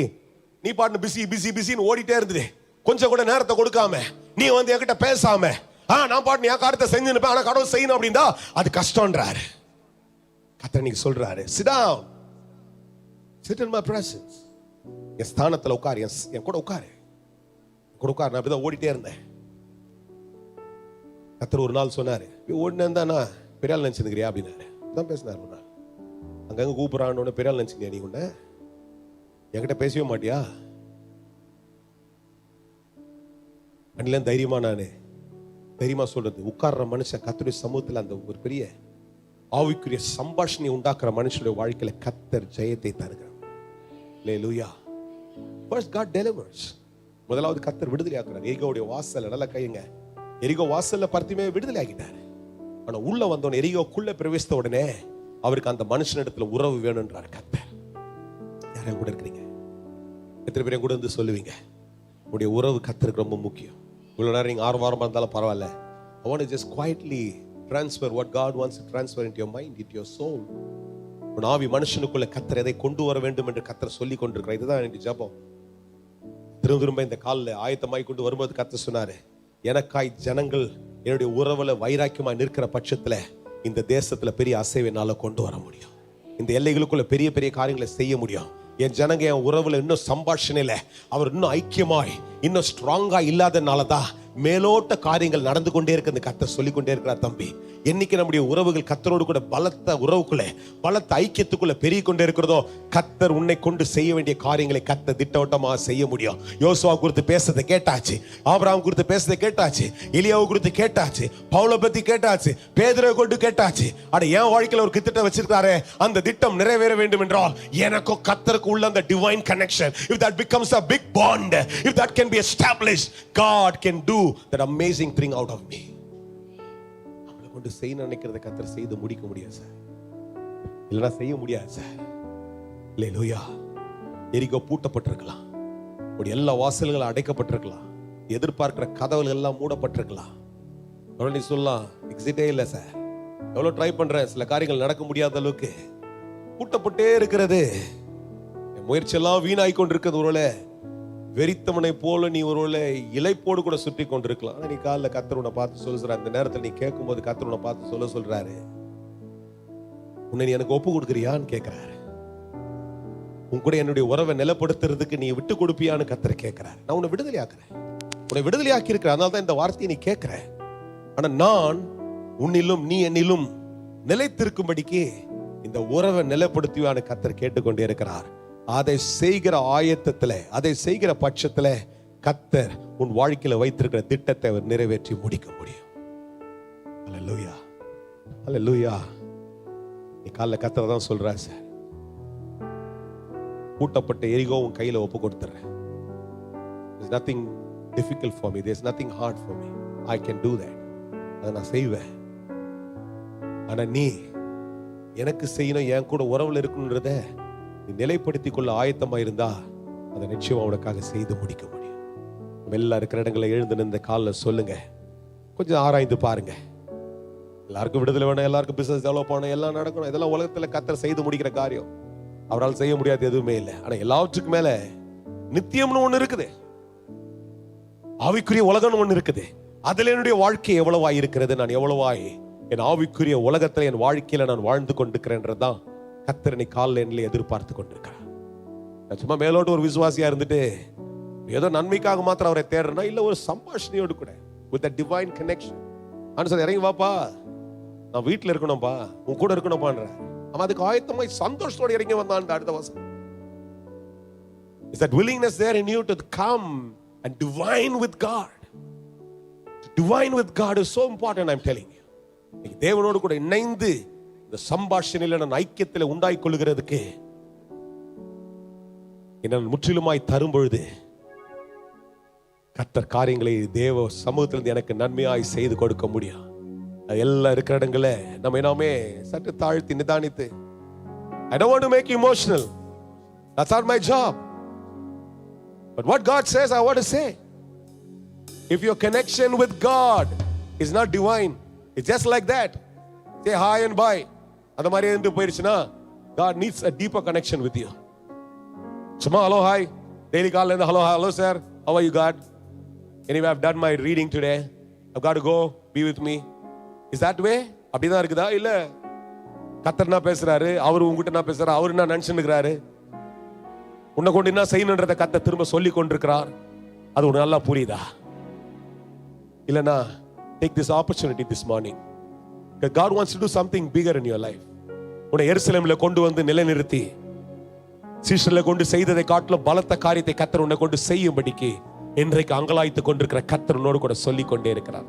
நீ பாட்டு பிஸின்னு ஓடிட்டே இருந்தது. கொஞ்சம் கூட நேரத்தை கொடுக்காம நீ வந்து என்கிட்ட பேசாம நான் பாட்டு என் காரியத்தை செஞ்சு நிப்பேன், ஆனா கடவுள் செய்யணும் அப்படின்னா அது கஷ்டம்ன்றாரு. கர்த்தர் நீங்க சொல்றாரு, sit down, sit in my presence. என் ஸ்தானத்துல உட்காரு, என் கூட உட்காரு. நான் அப்படிதான் ஓடிட்டே இருந்தேன். கர்த்தர் ஒரு நாள் சொன்னாரு, ஓடினேன் பெரிய ஆள் நினைச்சிருக்கிறியா அப்படின்னாரு. தான் பேசினாரு ஒரு நாள். அங்கங்க கூப்பிடறான்னு பெரிய ஆள் நினைச்சிருக்கியா நீ? உன்ன என்கிட்ட பேசவே மாட்டியா? அன்னில தைரியமா நானு தைரியமா சொல்றது, உட்கார்ற மனுஷன் கர்த்தருடைய சமூகத்தில் அந்த ஒரு பெரிய ஆவிக்குரிய சம்பாஷணை உண்டாக்குற மனுஷனுடைய வாழ்க்கையில கர்த்தர் ஜெயத்தை தருகிறார். அல்லேலூயா. First God delivers. முதலாவது கர்த்தர் விடுதலை ஆக்குறார். எரிகோவுடைய வாசல்ல நல்ல கையுங்க. எரிகோ வாசல்ல பர்த்திமே விடுதலை ஆக்கிட்டாரு. ஆனா உள்ள வந்தவன் எரிகோக்குள்ள பிரவேசித்த உடனே அவருக்கு அந்த மனுஷனிடத்துல உறவு வேணும்ன்றார் கர்த்தர். யாரும் கூட இருக்கிறீங்க? எத்தனை பேரும் கூட வந்து சொல்லுவீங்க, உடைய உறவு கர்த்தருக்கு ரொம்ப முக்கியம். இவ்வளவு நேரம் நீங்க ஆர்வமா இருந்தாலும் பரவாயில்ல. I want to just quietly transfer what God wants to transfer into your mind, into your soul. உன் ஆவி மனுஷனுக்குள்ள கர்த்தர் எதை கொண்டு வர வேண்டும் என்று கர்த்தர் சொல்லி கொண்டிருக்கிறார். இதுதான் எனக்கு ஜெபம். திரும்ப இந்த காலில் ஆயத்தமாய் கொண்டு வரும்போது கர்த்தர் சொன்னாரு, எனக்காய் ஜனங்கள் என்னுடைய உறவுல வைராக்கியமாய் நிற்கிற பட்சத்துல இந்த தேசத்துல பெரிய அசைவை என்னால கொண்டு வர முடியும். இந்த எல்லைகளுக்குள்ள பெரிய பெரிய காரியங்களை செய்ய முடியும். என் ஜனங்க என் உறவுல இன்னும் சம்பாஷணையில அவர் இன்னும் ஐக்கியமாய் இன்னும் ஸ்ட்ராங்கா இல்லாதனாலதான் மேலோட்ட காரியங்கள் நடந்து கொண்டே இருக்கு. கர்த்தர் சொல்லிக் கொண்டே இருக்கிறார், தம்பி, என்னைக்கு நம்முடைய உறவுகள் கர்த்தரோடு கூட பலத்த உறவுக்குள்ள பலத்த ஐக்கியத்துக்குள்ள பெருகி கொண்டே இருக்கிறதோ கர்த்தர் உன்னை கொண்டு செய்ய வேண்டிய காரியங்களை கர்த்தர் திட்டவட்டமாக செய்ய முடியும். யோசுவா குறித்து பேசுறதை கேட்டாச்சு, ஆபிரகாம் குறித்து பேசுறதை கேட்டாச்சு, எலியாவை குறித்து கேட்டாச்சு, பவுலை பத்தி கேட்டாச்சு, பேதுருவை கொண்டு கேட்டாச்சு. அட என் வாழ்க்கையில ஒரு திட்டம் வச்சிருக்காரு, அந்த திட்டம் நிறைவேற வேண்டும் என்றால் எனக்கும் கர்த்தருக்கு உள்ள அந்த divine connection, if that becomes a big bond, if that can be established, God can do that amazing thing out of me. நம்மளை கொண்டு செய்ய நினைக்கிறத கர்த்தர் செய்து முடிக்க முடியாது சார், இல்லைன்னா செய்ய முடியாது சார். அல்லேலூயா. எரிகோ பூட்டப்பட்டிருக்கலாம், உடைய எல்லா வாசல்களும் அடைக்கப்பட்டிருக்கலாம், எதிர்பார்க்கிற கதவுகள் எல்லாம் மூடப்பட்டிருக்கலாம். நீ சொல்லலாம், எக்ஸிட்டே இல்லை சார், எவ்வளவு ட்ரை பண்றேன், சில காரியங்கள் நடக்க முடியாத அளவுக்கு பூட்டப்பட்டே இருக்கிறது, முயற்சி எல்லாம் வீணாய் கொண்டிருக்கிறது. ஒருவேளை வெறித்தவனை போல நீ ஒருவேளை இலைப்போடு கூட சுற்றி கொண்டிருக்கலாம். ஆனா நீ காலில் கர்த்தர் உன்னை பார்த்து சொல்றாரு, அந்த நேரத்தில் நீ கேட்கும் போது கர்த்தர் உன்னை பார்த்து சொல்றாரு, உன்னை நீ எனக்கு ஒப்பு கொடுக்குறியான்னு கேட்கிறாரு. உன் கூட என்னுடைய உறவை நிலைப்படுத்துறதுக்கு நீ விட்டு கொடுப்பியான்னு கர்த்தர் கேட்கிறாரு. நான் உன்னை விடுதலை ஆக்குறேன், உன்னை விடுதலை ஆக்கி இருக்கிறேன், அதனால தான் இந்த வார்த்தையை நீ கேட்கிற. ஆனா நான் உன்னிலும் நீ என்னிலும் நிலைத்திருக்கும்படிக்கு இந்த உறவை நிலைப்படுத்துவான்னு கர்த்தர் கேட்டுக்கொண்டே இருக்கிறார். அதை செய்கிற ஆயத்தத்துல, அதை செய்கிற பட்சத்துல கர்த்தர் உன் வாழ்க்கையில வைத்திருக்கிற திட்டத்தை அவர் நிறைவேற்றி முடிக்க முடியும். அல்லேலூயா, அல்லேலூயா. நீ காலைல கர்த்தர் தான் சொல்ற சார், பூட்டப்பட்ட எரிகோ உன் கையில ஒப்பு கொடுத்துறேன். There's nothing difficult for me, there's nothing hard for me, I can do that. அதை நான் செய்வேன். ஆனா நீ எனக்கு செய்யணும், என் கூட உறவுல இருக்கணுன்றத நீ நிலைப்படுத்திக் கொள்ள ஆயத்தமா இருந்தா அதை நிச்சயம் அவனுக்காக செய்து முடிக்க முடியும். எல்லா இருக்கிற இடங்களை எழுந்து நின்ற காலில் சொல்லுங்க, கொஞ்சம் ஆராய்ந்து பாருங்க. எல்லாருக்கும் விடுதலை வேணும், எல்லாருக்கும் பிசினஸ் டெவலப் பண்ணணும், எல்லாம் நடக்கணும். இதெல்லாம் உலகத்துல கர்த்தர் செய்து முடிக்கிற காரியம். அவரால் செய்ய முடியாது எதுவுமே இல்லை. ஆனா எல்லாவற்றுக்கும் மேல நித்தியம்னு ஒண்ணு இருக்குது, ஆவிக்குரிய உலகம்னு ஒண்ணு இருக்குது. அதுல என்னுடைய வாழ்க்கை எவ்வளவாய் இருக்கிறது, நான் எவ்வளவாய் என் ஆவிக்குரிய உலகத்துல என் வாழ்க்கையில நான் வாழ்ந்து கொண்டிருக்கிறேன்றதான் கர்த்தர் என்னை காலைல என்னில எதிர்பார்த்து கொண்டிருக்கிறார். நான் சும்மா மேலோட்டு ஒரு விசுவாசியா இருந்துட்டு ஏதோ நன்மைக்காக மாத்திரம் அவரை தேடுறேன்னா இல்ல, ஒரு சம்பாஷணையோடு கூட with a divine connection. ஆனா இறங்கி வாப்பா, நான் வீட்டுல இருக்கணும்பா, உன் கூட இருக்கணும்பான்ற அவன் அதுக்கு ஆயத்தமாய் சந்தோஷத்தோடு இறங்கி வந்தான். அடுத்த வருஷம் is that willingness there in you to come and divine with God. Divine with God is so important, I'm telling you. நீ தேவனோடு கூட இணைந்து இந்த சம்பாஷணையில நான் ஐக்கியத்தில் உண்டாய் கொள்ளுகிறதுக்கு என்ன முற்றிலுமாய் தரும் பொழுது கர்த்தர் காரியங்களை தேவ சமூகத்திலிருந்து எனக்கு நன்மையாய் செய்து கொடுக்க முடியும். எல்லாம் இருக்கிற இடங்கள நம்ம நாமே சற்று தாழ்த்தி நிதானித்து, I don't want to make you emotional. That's not my job. But what God says, I want to say. If your connection with God is not divine, it's just like that. Say hi and bye. அந்த மாதிரி இருந்து போயிடுச்சுன்னா God needs a deeper connection with you. சும்மா hello hi daily call and hello sir, how are you God? Anyway, I've done my reading today, I've got to go, be with me. Is that way? அப்படிதான் இருக்குதா? இல்ல கர்த்தர் என்ன பேசுறாரு, அவர் உங்ககிட்ட என்ன பேசுறாரு, அவர் என்ன நினைச்சுக்கிறாரு, உன்னை கொண்டு என்ன செய்யணுன்றதை கர்த்தர் திரும்ப சொல்லி கொண்டிருக்கிறார், அது உனக்கு நல்லா புரியுதா? இல்லனா take this opportunity this morning. God wants to do something bigger in your life. உன்னை எருசலேமிலே கொண்டு வந்து நிலைநிறுத்தி சீஷர்களை கொண்டு செய்ததை காட்டிலும் பலத்த காரியத்தை கர்த்தர் உன்னை கொண்டு செய்யும்படிக்கு இன்றைக்கு அங்கலாய்த்து கொண்டிருக்கிற கர்த்தர் உன்னோடு கூட சொல்லிக் கொண்டே இருக்கிறார்.